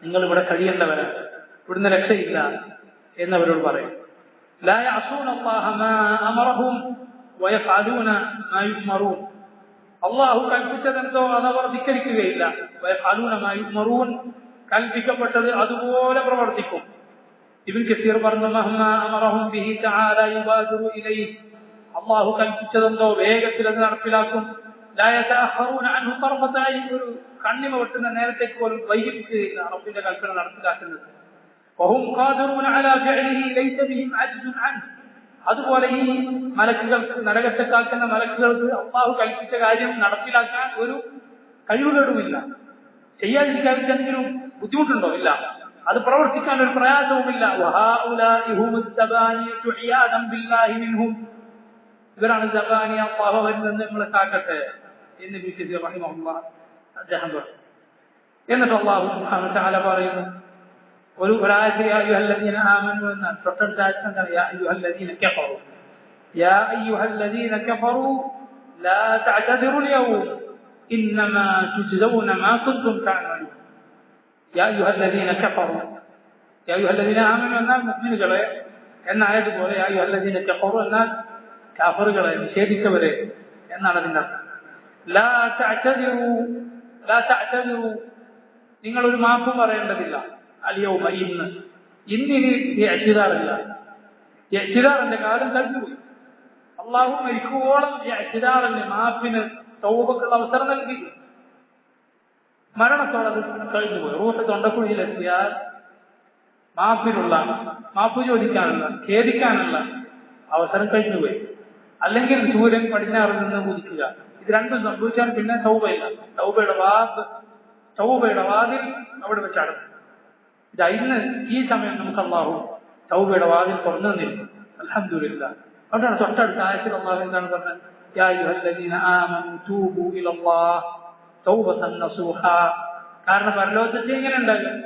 നിങ്ങൾ ഇവിടെ കഴിയേണ്ടവരാണ്, ഇവിടുന്ന് രക്ഷയില്ല എന്നവരോട് പറയും. ലാ യഅസൂന അല്ലാഹ മാ അമറഹും വയഫഅലൂന മാ യുഅ്മറൂൻ. അല്ലാഹു കൽപ്പിച്ചതെന്തോ അതവർ ധിക്കരിക്കുകയില്ല. വയഫഅലൂന മാ യുഅ്മറൂൻ, കൽപ്പിക്കപ്പെട്ടത് അതുപോലെ പ്രവർത്തിക്കും. ഇബ്നു കസീർ പറഞ്ഞു, മഹ്മാ അമറഹും ബിഹി തആല യുബാദിറു ഇലൈഹി, അല്ലാഹു കൽപ്പിച്ചതെന്തോ വേഗത്തിൽ അത് നടപ്പിലാക്കും. ലാ യതഅഖറൂന അൻഹു തർഫത ഐൻ, ഒരു കണ്ണിമ വെട്ടുന്ന നേരത്തേക്ക് പോലും വൈകിപ്പിക്കുകയില്ല റബ്ബിന്റെ കൽപ്പന നടപ്പിലാക്കുന്നത്. വഹും ഖാദിറൂന അലാ ഫിഅലിഹി ലൈസ ബിഹിം അജ്സുൻ അൻഹു, അതുപോലെ ഈ മലക്കുകൾക്ക്, നരകത്തെ കാക്കുന്ന മലക്കുകൾക്ക് അല്ലാഹു കൽപ്പിച്ച കാര്യം നടപ്പിലാക്കാൻ ഒരു കഴിവുകേടുമില്ല. ചെയ്യാതിരിക്കാതിരിക്കെന്തെങ്കിലും ബുദ്ധിമുട്ടുണ്ടോ? ഇല്ല. അത് പ്രവർത്തിക്കാൻ ഒരു പ്രയാസവുമില്ല. വഹാഉലാഇ ഹുമുസ് സബാനിയതു ഇയാദൻ ബില്ലാഹി മിൻഹും, ഇവരാണ് സബാനിയ, അല്ലാഹു അവരിൽ നിന്ന് നമ്മളെ കാക്കട്ടെ എന്ന് ഇബ്നു കസീർ റഹിമഹുല്ലാഹ് അദ്ദേഹം പറഞ്ഞു. എന്നിട്ട് അല്ലാഹു സുബ്ഹാനഹു വ തആല പറയുന്നു ഒരു ആയത്തിൽ യാ അയ്യുഹല്ലദീന ആമനൂ എന്നാൽ തൊട്ടടുത്ത ആയത്തിൽ എന്താണ്? യാ അയ്യുഹല്ലദീന കഫറൂ, യാ അയ്യുഹല്ലദീന കഫറൂ ലാ തഅ്തദിറു യൗം ഇന്നമാ തുജ്സൗന മാ കുൻതും തഅമലൂൻ. യാ അയ്യുഹല്ലദീന കഫറൂ, യാ അയ്യുഹല്ലദീന ആമനൂ എന്നാൽ മുഅ്മിനുകളെ എന്നായതുപോലെ യാ അയ്യുഹല്ലദീന കഫറൂ എന്നാൽ കാഫറുകളെ, നിഷേധിച്ചവരെ എന്നാണ് അതിന്റെ അർത്ഥം. ലാ തഅ്തദിറു, ലാ തഅ്തദിറു, നിങ്ങളൊരു മാപ്പും പറയേണ്ടതില്ല. അലിയൗമ, ഇന്ന്, ഇന്നിന് ഇഅ്തിദാറില്ല. ഇഅ്തിദാറിന്റെ കാലം കഴിഞ്ഞുപോയി. അല്ലാഹു മരിക്കുവോളം ഇഅ്തിദാറിന്, മാപ്പിന്, തൗബക്കുള്ള അവസരം നൽകി. മരണത്തോടത് കഴിഞ്ഞുപോയി. റൂഹ് തൊണ്ടക്കുഴിയിലെത്തിയാൽ മാപ്പിനുള്ള, മാപ്പ് ചോദിക്കാനുള്ള, ഖേദിക്കാനുള്ള അവസരം കഴിഞ്ഞുപോയി. അല്ലെങ്കിൽ സൂര്യൻ പടിഞ്ഞാറിൽ നിന്ന് ഉദിക്കുക, ഇത് രണ്ടും സംഭവിച്ചാൽ പിന്നെ തൗബയില്ല. തൗബയുടെ വാതിൽ അവിടെ വെച്ചാണ്. ഇതാ ഇന്ന് ഈ സമയം നമുക്ക് അല്ലാഹു തൗബയുടെ വാതിൽ തുറന്നു തന്നിരുന്നു. അൽഹംദുലില്ലാഹ്. അതുകൊണ്ടാണ് തൊട്ടടുത്ത ആയത്തിൽ അല്ലാഹു എന്താണ് പറഞ്ഞത്? യാ അയ്യുഹല്ലദീന ആമനൂ തൂബൂ ഇലല്ലാഹ് തൗബതൻ നസൂഹാ. കാരണം പരലോകത്തിൽ ഇങ്ങനെ ഉണ്ടാകും,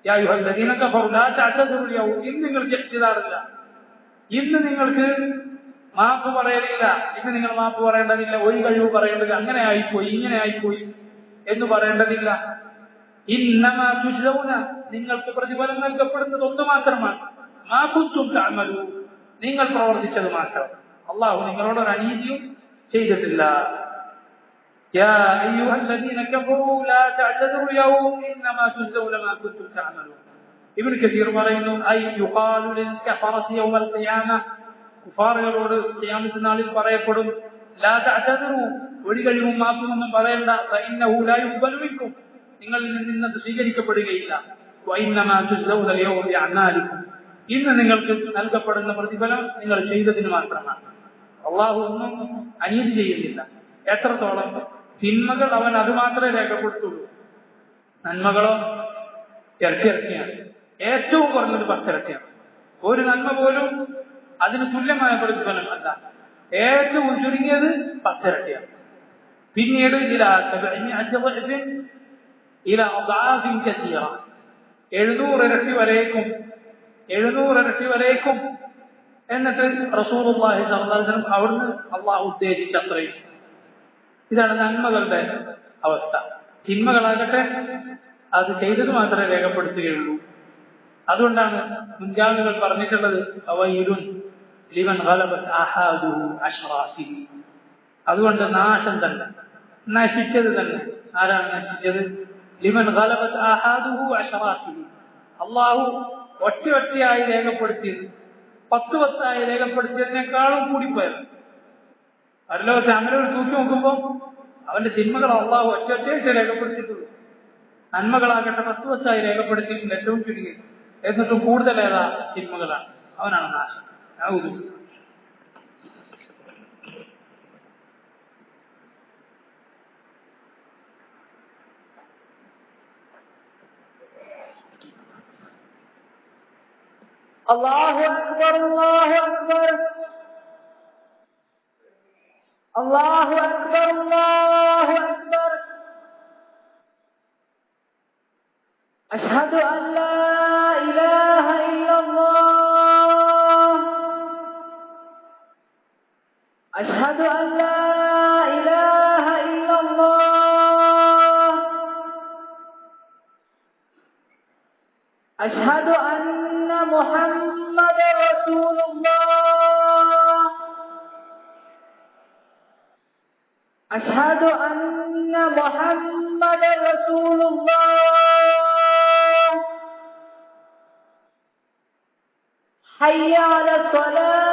യാ അയ്യുഹല്ലദീന കഫറൂ ലാ തഅ്തദിറു യൗം, ഇന്ന് നിങ്ങൾക്ക് ഇഖ്തിദാറില്ല, ഇന്ന് നിങ്ങൾക്ക് മാപ്പ് പറയലില്ല, ഇന്ന് നിങ്ങൾ മാപ്പ് പറയേണ്ടതില്ല, ഒരു കഴിവ് പറയേണ്ടത് അങ്ങനെ ആയിപ്പോയി, ഇങ്ങനെ ആയിപ്പോയി എന്ന് പറയേണ്ടതില്ല. ഇന്നമാ തുജ്സൗന, നിങ്ങൾക്ക് പ്രതിഫലം നൽകപ്പെടുന്നത് ഒന്ന് മാത്രമാണ്. മാ കുൻതും തഅമലൂൻ, നിങ്ങൾ പ്രവർത്തിച്ചത് മാത്രം. അല്ലാഹു നിങ്ങളോടൊരു അനീതിയും ചെയ്തിട്ടില്ല. യാ അയ്യുഹല്ലദീന കഫറൂ ലാ തഅ്തദിറു യൗം ഇന്നമാ തുജ്സൗന മാ കുൻതും തഅമലൂൻ. ഇബ്നു കസീർ പറയുന്നു, ഐ യുഖാലു ലിൽ കഫറത്തി യൗമൽ ഖിയാമ, കുഫാറുകളോട് ഖിയാമത്ത് നാളിൽ പറയപ്പെടും, ലാ തഅ്തദിറു, ഒരു കഴിവും മാപ്പുമൊന്നും പറയണ്ട, ഫഇന്നഹു ലാ യുഖ്ബലു മിൻകും, നിങ്ങളിൽ നിന്നത് സ്വീകരിക്കപ്പെടുകയില്ല. വഇന്നമാ തുജ്സൗന യൗമ ബിഅഅമാലിക്കും, ഇന്ന് നിങ്ങൾക്ക് നൽകപ്പെടുന്ന പ്രതിഫലം നിങ്ങൾ ചെയ്തതിന് മാത്രമാണ്. അല്ലാഹു ഒന്നും അനീതി ചെയ്യുന്നില്ല. എത്രത്തോളം തിന്മകൾ അവൻ അത് മാത്രമേ രേഖപ്പെടുത്തുള്ളൂ, നന്മകളോ ഇരട്ടിയാണ്. ഏറ്റവും കുറഞ്ഞത് 10 ഇരട്ടിയാണ്. ഒരു നന്മ പോലും അതിന് തുല്യമായ പ്രതിഫലം അല്ല, ഏറ്റവും ചുരുങ്ങിയത് 10 ഇരട്ടിയാണ്. പിന്നീട് 700 ഇരട്ടി വരേക്കും. എന്നിട്ട് റസൂലുള്ളാഹി സ്വല്ലല്ലാഹു അലൈഹി വസല്ലം അവിടുന്ന് അല്ലാഹു ഉദ്ദേശിച്ച അത്രയും. ഇതാണ് നന്മകളുടെ അവസ്ഥ. തിന്മകളാകട്ടെ അത് ചെയ്തത് മാത്രമേ രേഖപ്പെടുത്തുകയുള്ളൂ. അതുകൊണ്ടാണ് മുൻഗാമികൾ പറഞ്ഞിട്ടുള്ളത് ഫവൈലുൻ ലിമൻ ഗലബത് ആഹാദുഹു അശ്റാഫിഹി. അതുകൊണ്ട് നാശം തന്നെ, നശിച്ചത് തന്നെ. ആരാണ് നശിച്ചത്? ലിമൻ ഗലബത് ആഹാദുഹു അശ്റാഫിഹി. അല്ലാഹു ഒറ്റയായി രേഖപ്പെടുത്തിയത് 10 രേഖപ്പെടുത്തിയതിനേക്കാളും കൂടിപ്പോയത്. പരലോകത്തെ അങ്ങനെ ഒരു തൂക്കി നോക്കുമ്പോൾ അവന്റെ തിന്മകൾ അല്ലാഹു ഒറ്റയായിട്ട് രേഖപ്പെടുത്തിയിട്ടുള്ളൂ. നന്മകളാകട്ടെ 10 രേഖപ്പെടുത്തിയിട്ടുണ്ട്, ഏറ്റവും ചുരുങ്ങി. എന്നിട്ടും കൂടുതൽ ഏതാ? തിന്മകളാണ്. അവനാണ് നാശം. الله أكبر الله أكبر الله أكبر الله أكبر أشهد أن لا إله إلا الله أشهد أن لا إله إلا الله أشهد أن محمدا رسول الله أشهد أن محمدا رسول الله حي على الصلاة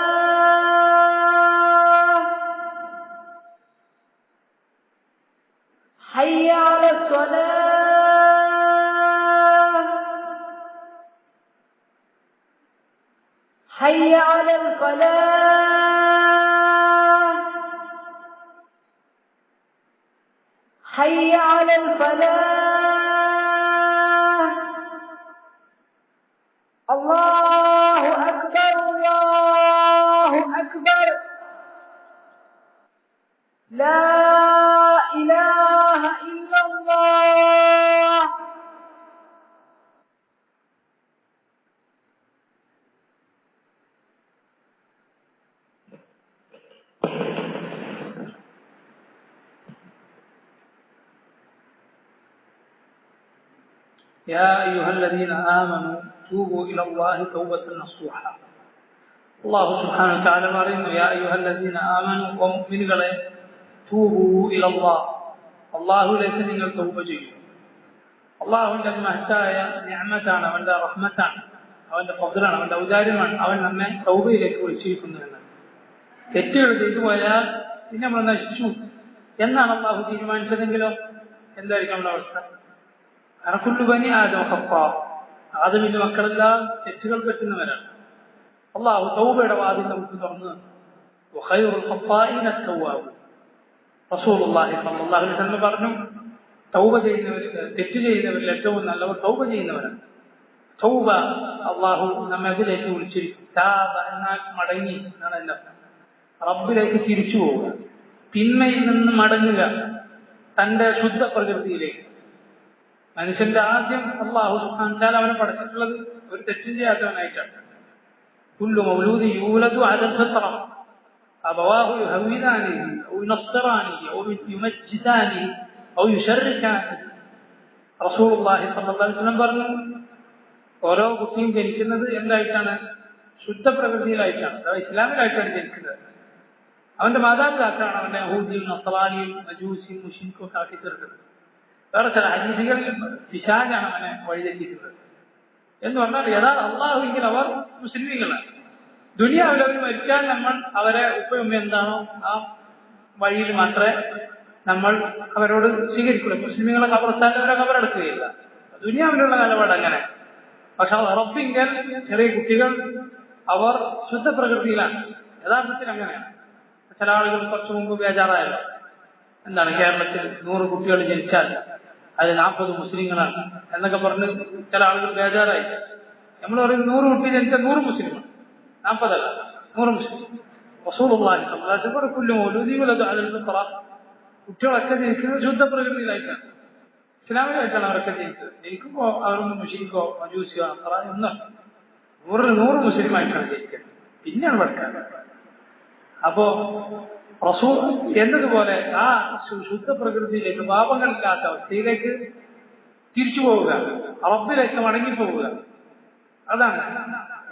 حي على الصلاة حي على الفلاح حي على الفلاح الله أكبر الله أكبر لا إله إلا الله يا أيها الذين آمنوا توبوا إلى الله توبة نصوحا الله سبحانه وتعالى പറയുന്നു يا أيها الذين آمنوا ومؤمنകളെ توبوا إلى الله അല്ലാഹുവിലേക്ക് നിങ്ങൾ തൗബ ചെയ്യൂ. അല്ലാഹുവിന്റെ മഹത്തായ നിഅമത്താണ്, അവന്റെ റഹ്മത്താണ്, അവന്റെ ഫദ്ലാണ്, അവന്റെ ഔദാര്യമാണ് അവൻ നമ്മെ തൗബയിലേക്ക് വിളിച്ചിരിക്കുന്നു എന്ന്. തെറ്റുകൾ ചെയ്തു പോയാൽ പിന്നെ നമ്മൾ നശിച്ചു എന്നാണ് അല്ലാഹു തീരുമാനിച്ചതെങ്കിലോ എന്തായിരിക്കും നമ്മുടെ അവസ്ഥ? അനക്കുല്ലു ബനി ആദം ഖത്താ, ആദമിന്റെ മക്കളെല്ലാം തെറ്റുകൾ പറ്റുന്നവരാണ്. അല്ലാഹു തൗബയുടെ വാതിൽ നമുക്ക് തുറന്നു. വഖൈറുൽ ഖത്താഈന അത്തൗവാബ്, റസൂലുള്ളാഹി സ്വല്ലല്ലാഹു അലൈഹി വസല്ലം പറഞ്ഞു, തൗബ ചെയ്യുന്നവർ, തെറ്റ് ചെയ്യുന്നവരിൽ ഏറ്റവും നല്ലവർ തൗബ ചെയ്യുന്നവരാണ്. തൗബ അല്ലാഹു നമ്മെ അതിലേക്ക് വിളിച്ചിരിക്കും. താബ എന്നാൽ മടങ്ങി എന്നാണ് എൻ്റെ അർത്ഥം. റബ്ബിലേക്ക് തിരിച്ചു പോവുക, തിന്മയിൽ നിന്ന് മടങ്ങുക തന്റെ ശുദ്ധ പ്രകൃതിയിലേക്ക്. മനുഷ്യന്റെ ആദ്യം അല്ലാഹു സുബ്ഹാനഹു വ തആല അവനെ പഠിച്ചിട്ടുള്ളത് ഒരു തെറ്റും ചെയ്യാത്തവനായിട്ടാണ്. കുല്ലു മൗലൂദി യൂലദു അലൽ ഫിത്ര അബവാഹു യുഹവ്വിദാനിഹി ഔ യുനസ്സറാനിഹി ഔ യുമജ്ജിദാനിഹി ഔ യുശർരികാനിഹി. റസൂലുള്ളാഹി സ്വല്ലല്ലാഹു അലൈഹി വസല്ലം പറഞ്ഞു, ഓരോ കുട്ടിയും ജനിക്കുന്നത് എന്തായിട്ടാണ്? ശുദ്ധ പ്രകൃതിയിലായിട്ടാണ്, അഥവാ ഇസ്ലാമിലായിട്ടാണ് ജനിക്കുന്നത്. അവന്റെ മാതാപിതാക്കളാണ് അവന്റെ യഹൂദിയും നസ്രാനിയും മജൂസിയും മുശ്രിക്കും ഒക്കെ ആക്കി തീർക്കുന്നത്. വേറെ ചില ഹദീസുകളിൽ പിശാചാണ് അവനെ വഴിതെറ്റിക്കുന്നത് എന്ന് പറഞ്ഞാൽ യഥാർത്ഥ അള്ളാഹുവിൽ അവർ മുസ്ലിമീങ്ങളാണ്. ദുനിയാവിൽ അവർ മരിച്ചാൽ നമ്മൾ അവരെ ഉപ്പയുമ്മ എന്താണോ ആ വഴിയിൽ മാത്രമേ നമ്മൾ അവരോട് സ്വീകരിക്കുള്ളൂ. മുസ്ലിമീങ്ങളെ കബർസ്ഥാൻ അവരെ കബറെടുക്കുകയില്ല. ദുനിയാവിലുള്ള നിലപാട് അങ്ങനെ. പക്ഷെ റബ്ബിങ്കൽ ചെറിയ കുട്ടികൾ അവർ ശുദ്ധ പ്രകൃതിയിലാണ്. യഥാർത്ഥത്തിൽ അങ്ങനെയാണ്. ചില ആളുകൾ കുറച്ചു മുമ്പ് ബേജാറായല്ലോ, എന്താണ് കേരളത്തിൽ 100 കുട്ടികൾ ജനിച്ചാൽ അത് 40 മുസ്ലിങ്ങളാണ് എന്നൊക്കെ പറഞ്ഞ് ചില ആളുകൾ ബേജാറായി. നമ്മൾ പറയും 100 കുട്ടി ജനിച്ചാൽ 100 മുസ്ലിമാണ്, 40 അല്ല, 100 മുസ്ലിം. റസൂലുള്ളാഹി സ്വല്ലല്ലാഹു അലൈഹി വസല്ലം കുല്ലു മൗലൂദി യുലദു അലൽ ഫിത്ര, കുട്ടികളൊക്കെ ജനിക്കുന്നത് ശുദ്ധ പ്രകൃതിയിലായിട്ടാണ്, ഇസ്ലാമിലായിട്ടാണ് അവരൊക്കെ ജനിച്ചത്. ജനിക്കുമ്പോൾ അവരൊന്നും മുശ്രിക്കോ മജൂസിയോ നസ്രാനിയോ ഒന്നും 100 മുസ്ലിമായിട്ടാണ് ജനിക്കുന്നത്. പിന്നെയാണ് പഠിക്കാൻ. അപ്പോ റസൂൽ എന്നതുപോലെ ആ ശുദ്ധ പ്രകൃതിയിലേക്ക്, പാപങ്ങളില്ലാത്ത അവസ്ഥയിലേക്ക് തിരിച്ചു പോവുക, റബ്ബിലേക്ക് മടങ്ങിപ്പോവുക. അതാണ്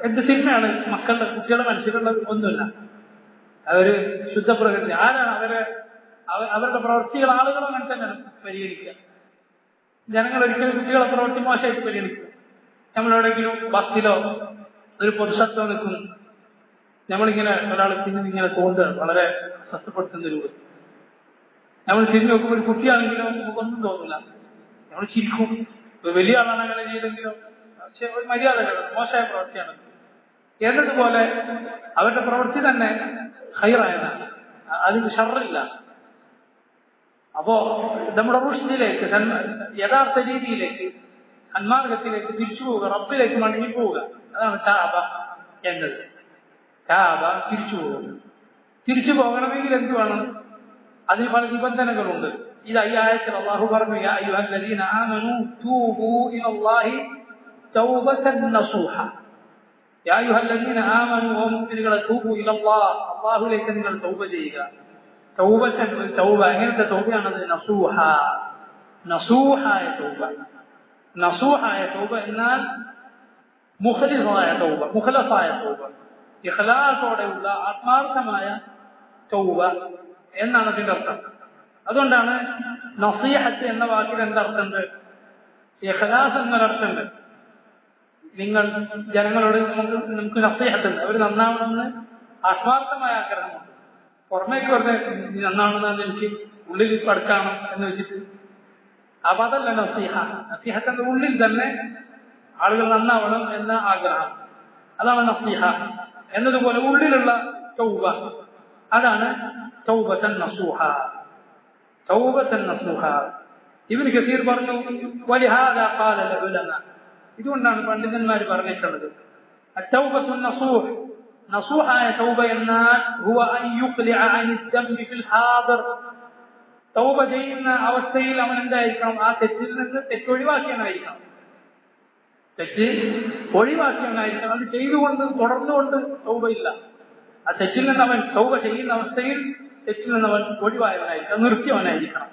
എന്ത് സിനിമയാണ് മക്കളുടെ കുട്ടികളുടെ മനസ്സിലുള്ളത്? ഒന്നുമില്ല. അവര് ശുദ്ധ പ്രകൃതി. ആരാണ് അവരുടെ പ്രവൃത്തികൾ? ആളുകൾ അങ്ങനെ തന്നെയാണ് പരിഗണിക്കുക. ജനങ്ങൾ ഒരിക്കലും കുട്ടികളെ പ്രവൃത്തി മോശമായിട്ട് പരിഗണിക്കുക. നമ്മളെവിടെയെങ്കിലും ബസ്സിലോ ഒരു പൊതുസ്ഥലത്തോ നിൽക്കുന്നു, നമ്മളിങ്ങനെ ഒരാൾ തിരിഞ്ഞിങ്ങനെ തോന്നുക വളരെ കഷ്ടപ്പെടുത്തുന്ന രൂപം. നമ്മൾ തിരിഞ്ഞു നോക്കുമ്പോൾ ഒരു കുട്ടിയാണെങ്കിലോ നമുക്കൊന്നും തോന്നില്ല, നമ്മൾ ചിരിക്കും. വലിയ ആളാണ് അങ്ങനെ ചെയ്തെങ്കിലോ പക്ഷെ ഒരു മര്യാദകളാണ്, മോശമായ പ്രവൃത്തിയാണ് എന്നതുപോലെ അവരുടെ പ്രവൃത്തി തന്നെ ഹൈറായതാണ്, അതിന് ഷർറില്ല. അപ്പോ നമ്മുടെ റുഷ്ദിലേക്ക്, യഥാർത്ഥ രീതിയിലേക്ക്, സന്മാർഗത്തിലേക്ക് തിരിച്ചു പോവുക, റബ്ബിലേക്ക് മടങ്ങി പോവുക. അതാണ് താബ. എന്നത്. കാബ തിരിച്ചു പോകും. തിരിച്ചു പോകണമെങ്കിൽ എന്ത് വേണം? അതിന് പല നിബന്ധനകളുണ്ട്. ഇത് ഈ ആയത്തിൽ അല്ലാഹു പറഞ്ഞു, യാ അയ്യുഹല്ലദീന ആമനൂ തൂബൂ ഇലല്ലാഹി തൗബതൻ നസൂഹ. യാ അയ്യുഹല്ലദീന ആമനൂ ഓ മുഅ്മിനീങ്ങളെ, തൂബൂ ഇലല്ലാഹ്, അല്ലാഹുവിലേക്ക് നിങ്ങൾ തൗബ ചെയ്യുക. തൗബതൻ, തൗബ എങ്ങനത്തെ തൗബയാണത്? നസൂഹ, നസൂഹായ തൗബ. നസൂഹായ തൗബ എന്നാൽ മുഖലിസായ തൗബ, മുഖലസായ തൗബ, ഇഖ്ലാസോടെയുള്ള ആത്മാർത്ഥമായ തൗബ എന്നാണ് അതിന്റെ അർത്ഥം. അതുകൊണ്ടാണ് നസീഹത്ത് എന്ന വാക്കിൽ എന്തർത്ഥമുണ്ട്? ഇഖ്ലാസ് എന്നൊരർത്ഥമുണ്ട്. നിങ്ങൾ ജനങ്ങളോട് നമുക്ക് നസീഹത്തുണ്ട്, അവർ നന്നാവണമെന്ന് ആത്മാർത്ഥമായ ആഗ്രഹമുണ്ട്. പുറമേക്ക് പറഞ്ഞ നന്നാവണമെന്ന് എനിക്ക് ഉള്ളിൽ പടുക്കണം എന്ന് വെച്ചിട്ട്, അപ്പൊ അതല്ല നസീഹ. നസീഹത്തിന്റെ ഉള്ളിൽ തന്നെ ആളുകൾ നന്നാവണം എന്ന ആഗ്രഹം, അതാണ് നസീഹ. എന്നതുപോലെ ഉള്ളിലുള്ള തൗബ, അതാണ് തൗബതൻ നസൂഹ. തൗബതൻ നസൂഹ. ഇബ്നു കസീർ പറഞ്ഞു, വലിഹാദാ ഖാല അൽ ഉലമാ, ഇതുകൊണ്ടാണ് പണ്ഡിതന്മാർ പറഞ്ഞിട്ടുള്ളത്, അത്തൗബത്തു നസൂഹ്, നസൂഹായ തൗബ എന്നാൽ ഹുവ അൻ യുഖ്ലിഅ അനി ദംബി ഫിൽ ഹാദിർ. തൗബ ചെയ്യുന്ന അവസ്ഥയിൽ അവൻ എന്തായിരിക്കണം? ആ തെറ്റിൽ നിന്ന് തെറ്റൊഴിവാക്കിയവനായിരിക്കണം. തെറ്റ് ഒഴിവാക്കിയവനായിരിക്കണം. അത് ചെയ്തുകൊണ്ട് തുടർന്നുകൊണ്ട് തൗബയില്ല. ആ തെറ്റിൽ നിന്ന് അവൻ തൗബ ചെയ്യുന്ന അവസ്ഥയിൽ തെറ്റിൽ നിന്ന് അവൻ ഒഴിവായവനായിരിക്കണം, നിർത്തിയവനായിരിക്കണം.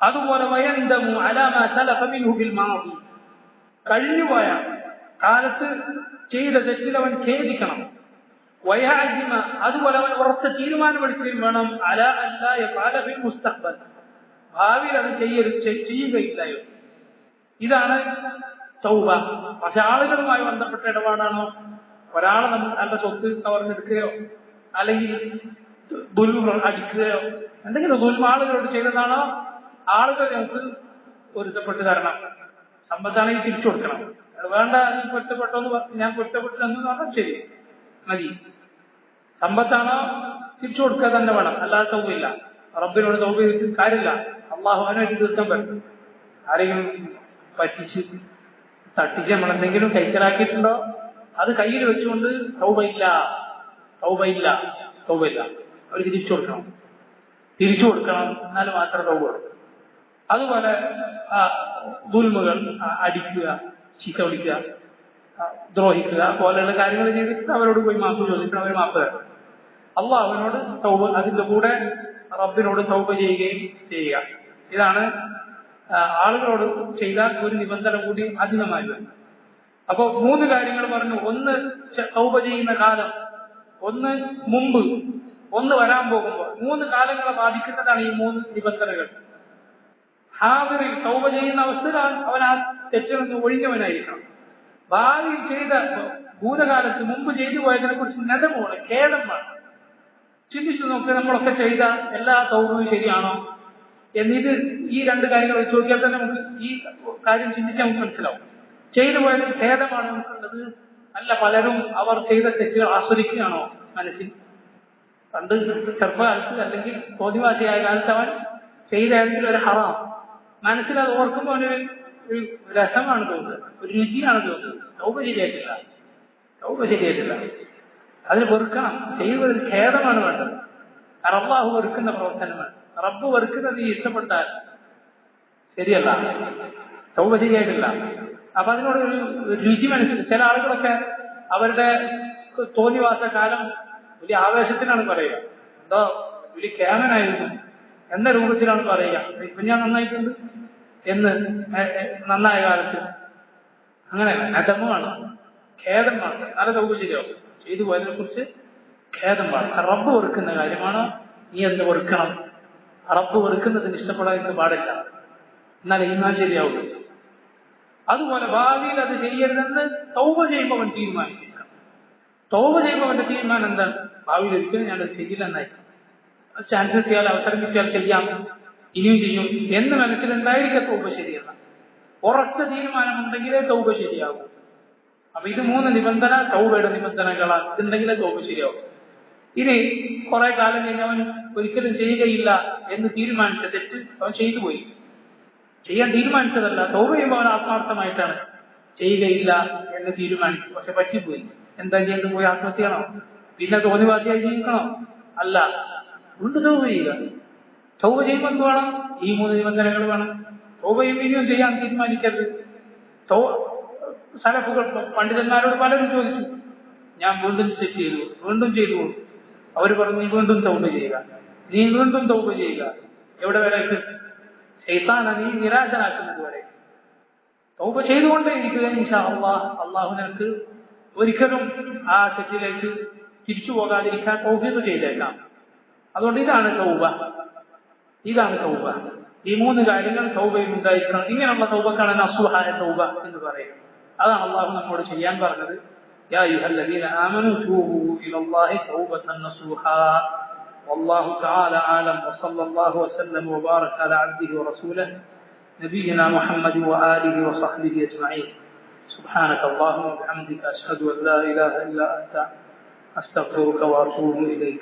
അതുപോലെ വയന്തമു അലാ മാ സലഫ മിൻഹു ബിൽ മാദി, കഴിഞ്ഞുപോയ കാലത്ത് ചെയ്ത തെറ്റിൽ അവൻ ഖേദിക്കണം. വയഅസിമ, അതുപോലെ അവൻ ഉറച്ച തീരുമാനമെടുക്കുകയും വേണം. അലാ അല്ലാ യഫഅല ഫിൽ മുസ്തഖ്ബൽ, ഭാവിയിൽ അത് ചെയ്യുകയില്ലയോ. ഇതാണ് തൗബ. പക്ഷെ ആളുകളുമായി ബന്ധപ്പെട്ട ഇടപാടാണോ? ഒരാളെ നമ്മൾ നല്ല സ്വത്ത് കവർന്നെടുക്കുകയോ അല്ലെങ്കിൽ ദുൽമ അടിക്കുകയോ എന്തെങ്കിലും ദുൽമ ആളുകളോട് ചെയ്തതാണോ? ആളുകൾ നമുക്ക് പൊരുത്തപ്പെട്ട് തരണം. സമ്പത്താണെങ്കിൽ തിരിച്ചു കൊടുക്കണം. വേണ്ട, നീ പൊരുത്തപ്പെട്ടോന്ന് ഞാൻ പൊരുത്തപ്പെട്ടു എന്ന് പറഞ്ഞാൽ ശരി, മതി. സമ്പത്താണോ തിരിച്ചു കൊടുക്കുക തന്നെ വേണം, അല്ലാതെ തൗബയില്ല. റബ്ബിനോട് തൗബ ചെയ്തിട്ട് കാര്യമില്ല. അള്ളാഹു അവനായിട്ട് തീർക്കാൻ പറ്റും. ആരെങ്കിലും പറ്റിച്ച് തട്ടിച്ച് നമ്മളെന്തെങ്കിലും കൈക്കലാക്കിയിട്ടുണ്ടോ, അത് കയ്യിൽ വെച്ചുകൊണ്ട് തൗബയില്ല, തൗബയില്ല, തൗബയില്ല. അവർ തിരിച്ചു കൊടുക്കണം, തിരിച്ചു കൊടുക്കണം, എന്നാൽ മാത്രം തൗബ കൊടുക്കും. അതുപോലെ ദുൽമുകൾ, അടിക്കുക, ചീത്ത വിളിക്കുക, ദ്രോഹിക്കുക പോലെയുള്ള കാര്യങ്ങൾ ചെയ്തിട്ട് അവരോട് പോയി മാപ്പ് ചോദിക്കണം, അവർ മാപ്പ് തരണം. അള്ളാഹുവിനോട് തൗബ, അതിന്റെ കൂടെ റബ്ബിനോട് തൗബ ചെയ്യുകയും ചെയ്യുക. ഇതാണ് ആളുകളോട് ചെയ്ത ഒരു നിബന്ധന കൂടി അധികമായി വരും. അപ്പൊ 3 കാര്യങ്ങൾ പറഞ്ഞു. ഒന്ന് തൗബ ചെയ്യുന്ന കാലം, ഒന്ന് മുമ്പ്, ഒന്ന് വരാൻ പോകുമ്പോൾ. 3 കാലങ്ങളെ ബാധിക്കുന്നതാണ് ഈ 3 നിബന്ധനകൾ. ഹാദിറിൽ തൗബ ചെയ്യുന്ന അവസ്ഥയിൽ അവൻ ആ തെറ്റിൽ നിന്ന് ഒഴിഞ്ഞവനായിരിക്കണം. ഭാവിയിൽ ചെയ്ത ഭൂതകാലത്ത് മുമ്പ് ചെയ്തു പോയതിനെ കുറിച്ച് നദമാണ്, ഖേദമാണ്. ചിന്തിച്ചു നോക്കുക, നമ്മളൊക്കെ ചെയ്ത എല്ലാ തൗബയും ശരിയാണോ എന്നിത് ഈ 2 കാര്യങ്ങൾ വെച്ച് നോക്കിയാൽ തന്നെ നമുക്ക് ഈ കാര്യം ചിന്തിച്ചാൽ നമുക്ക് മനസ്സിലാവും. ചെയ്തു പോയത് ഖേദമാണ് നമുക്കുള്ളത്, അല്ല പലരും അവർ ചെയ്ത തെറ്റുകൾ ആസ്വദിക്കുകയാണോ മനസ്സിൽ? പണ്ട് ചെറുപ്പകാലത്ത് അല്ലെങ്കിൽ തോന്നിവാസിയായ കാലത്ത് അവൻ ചെയ്ത ഏതെങ്കിലും ഒരു ഹറാം മനസ്സിലത് ഓർക്കുമ്പോൾ ഒരു രസമാണ് തോന്നുന്നത്, ഒരു രുചിയാണ് തോന്നുന്നത്. തൗബ ശരിയായിട്ടില്ല, തൗബ ശരിയായിട്ടില്ല. അതിന് വെറുക്കണം, ചെയ്യുന്നതിൽ ഖേദമാണ് വേണ്ടത്. അള്ളാഹു വെറുക്കുന്ന പ്രവർത്തനമാണ്. റബ്ബ് വെറുക്കുന്നത് നീ ഇഷ്ടപ്പെട്ടാൽ ശരിയല്ല, തൗബ ശരിയായിട്ടില്ല. അപ്പൊ അതിനോട് ഒരു രുചി മനസ്സിൽ. ചില ആളുകളൊക്കെ അവരുടെ തോന്നിവാസ കാലം വലിയ ആവേശത്തിനാണ് പറയുക, എന്തോ വലിയ കേമനായിരുന്നു എന്ന രൂപത്തിലാണ് പറയുക. ഇപ്പൊ ഞാൻ നന്നായിട്ടുണ്ട് എന്ന്, നന്നായ കാലത്ത്. അങ്ങനെയല്ല, നദമാണ്, ഖേദമാണ്. നല്ല തൗബ ശരിയാവും. ചെയ്തു പോയതിനെ കുറിച്ച് ഖേദമാണ്. റബ്ബ് വെറുക്കുന്ന കാര്യമാണോ നീ എന്ത് വെറുക്കണം? റബ്ബ് വെറുക്കുന്നതിന് ഇഷ്ടപ്പെടാൻ പാടില്ല, എന്നാൽ ഈമാൻ ശരിയാവും. അതുപോലെ ഭാവിയിൽ അത് ചെയ്യരുതെന്ന് തൗബ ചെയ്യുമ്പോൾ അവൻ തീരുമാനിക്കണം. തൗബ ചെയ്യുമ്പോൾ അവന്റെ തീരുമാനം എന്താണ്? ഭാവിയിൽ ഒരിക്കലും ഞാനത് ചെയ്യില്ലെന്നായി, ചാൻസ് കിട്ടിയാൽ, അവസരം കിട്ടിയാൽ ചെയ്യാം, ഇനിയും ചെയ്യും എന്ന് മനസ്സിലുണ്ടായിരിക്കെ തൗബ ശരിയല്ല. ഉറച്ച തീരുമാനമുണ്ടെങ്കിലേ തൗബ ശരിയാകും. അപ്പൊ ഇത് 3 നിബന്ധന തൗബയുടെ നിബന്ധനകളാണ്. ഇതുണ്ടെങ്കിലേ തൗബ ശരിയാവും. ഇനി കുറെ കാലം കഴിഞ്ഞ് അവൻ ഒരിക്കലും ചെയ്യുകയില്ല എന്ന് തീരുമാനിച്ച തെറ്റ് അവൻ ചെയ്തു പോയി. ചെയ്യാൻ തീരുമാനിച്ചതല്ല, തൗബ ചെയ്യുമ്പോൾ അവൻ ആത്മാർത്ഥമായിട്ടാണ് ചെയ്യുകയില്ല എന്ന് തീരുമാനിച്ചു, പക്ഷെ പറ്റിപ്പോയി. എന്താ ചെയ്യേണ്ടത്? പോയി ആത്മഹത്യ ചെയ്യണോ? പിന്നെ തോന്നിവാസിയായി ജീവിക്കണോ? അല്ല, വീണ്ടും തൗബ ചെയ്യുക. തൗബ ചെയ്യുമ്പോൾ എന്ത് വേണം? ഈ 3 നിബന്ധനകൾ വേണം. തൗബയും ഇനിയും ചെയ്യാൻ തീരുമാനിക്കരുത്. സലഫുകൾ പണ്ഡിതന്മാരോട് പലരും ചോദിച്ചു, ഞാൻ വീണ്ടും തെറ്റ് ചെയ്തു, വീണ്ടും ചെയ്തു. അവർ പറഞ്ഞു, നീ വീണ്ടും തൗബ ചെയ്യുക, നീ വീണ്ടും തൗബ ചെയ്യുക. എവിടെ വരെ? ശൈത്താനെ നീ നിരാശനാക്കുന്നത് വരെ തൗബ ചെയ്തുകൊണ്ടേ ഇരിക്കുക. ഇൻഷാ അല്ലാഹ് അള്ളാഹു നിനക്ക് ഒരിക്കലും ആ തെറ്റിലേക്ക് തിരിച്ചു പോകാതിരിക്കാൻ തൗഫീഖ് ചെയ്തേക്കാം. അതുകൊണ്ട് ഇതാണ് തൗബ, ഇതാണ് തൗബ. ഈ 3 കാര്യങ്ങൾ തൗബയിൽ ഉണ്ടായിരിക്കണം. ഇങ്ങനെയുള്ള തൗബക്കാണ് നസുഹായ തൗബ എന്ന് പറയുന്നത്. അതാണ് അള്ളാഹു നമ്മോട് ചെയ്യാൻ പറഞ്ഞത്. യാ അയ്യുഹല്ലദീന ആമനൂ തൂബൂ ഇലല്ലാഹി തൗബതൻ നസൂഹാ. വല്ലാഹു തആല അഅലം വസല്ലല്ലാഹു വസല്ലം വബാറക അലാ അബ്ദിഹി വറസൂലിഹി നബിയിനാ മുഹമ്മദ് വആലിഹി വസഹ്ബിഹി അജ്മഈൻ. സുബ്ഹാനക അല്ലാഹുമ്മ വബിഹംദിക അശ്ഹദു അൻ ലാ ഇലാഹ ഇല്ലാ അൻത അസ്തഗ്ഫിറുക വഅതൂബു ഇലൈക.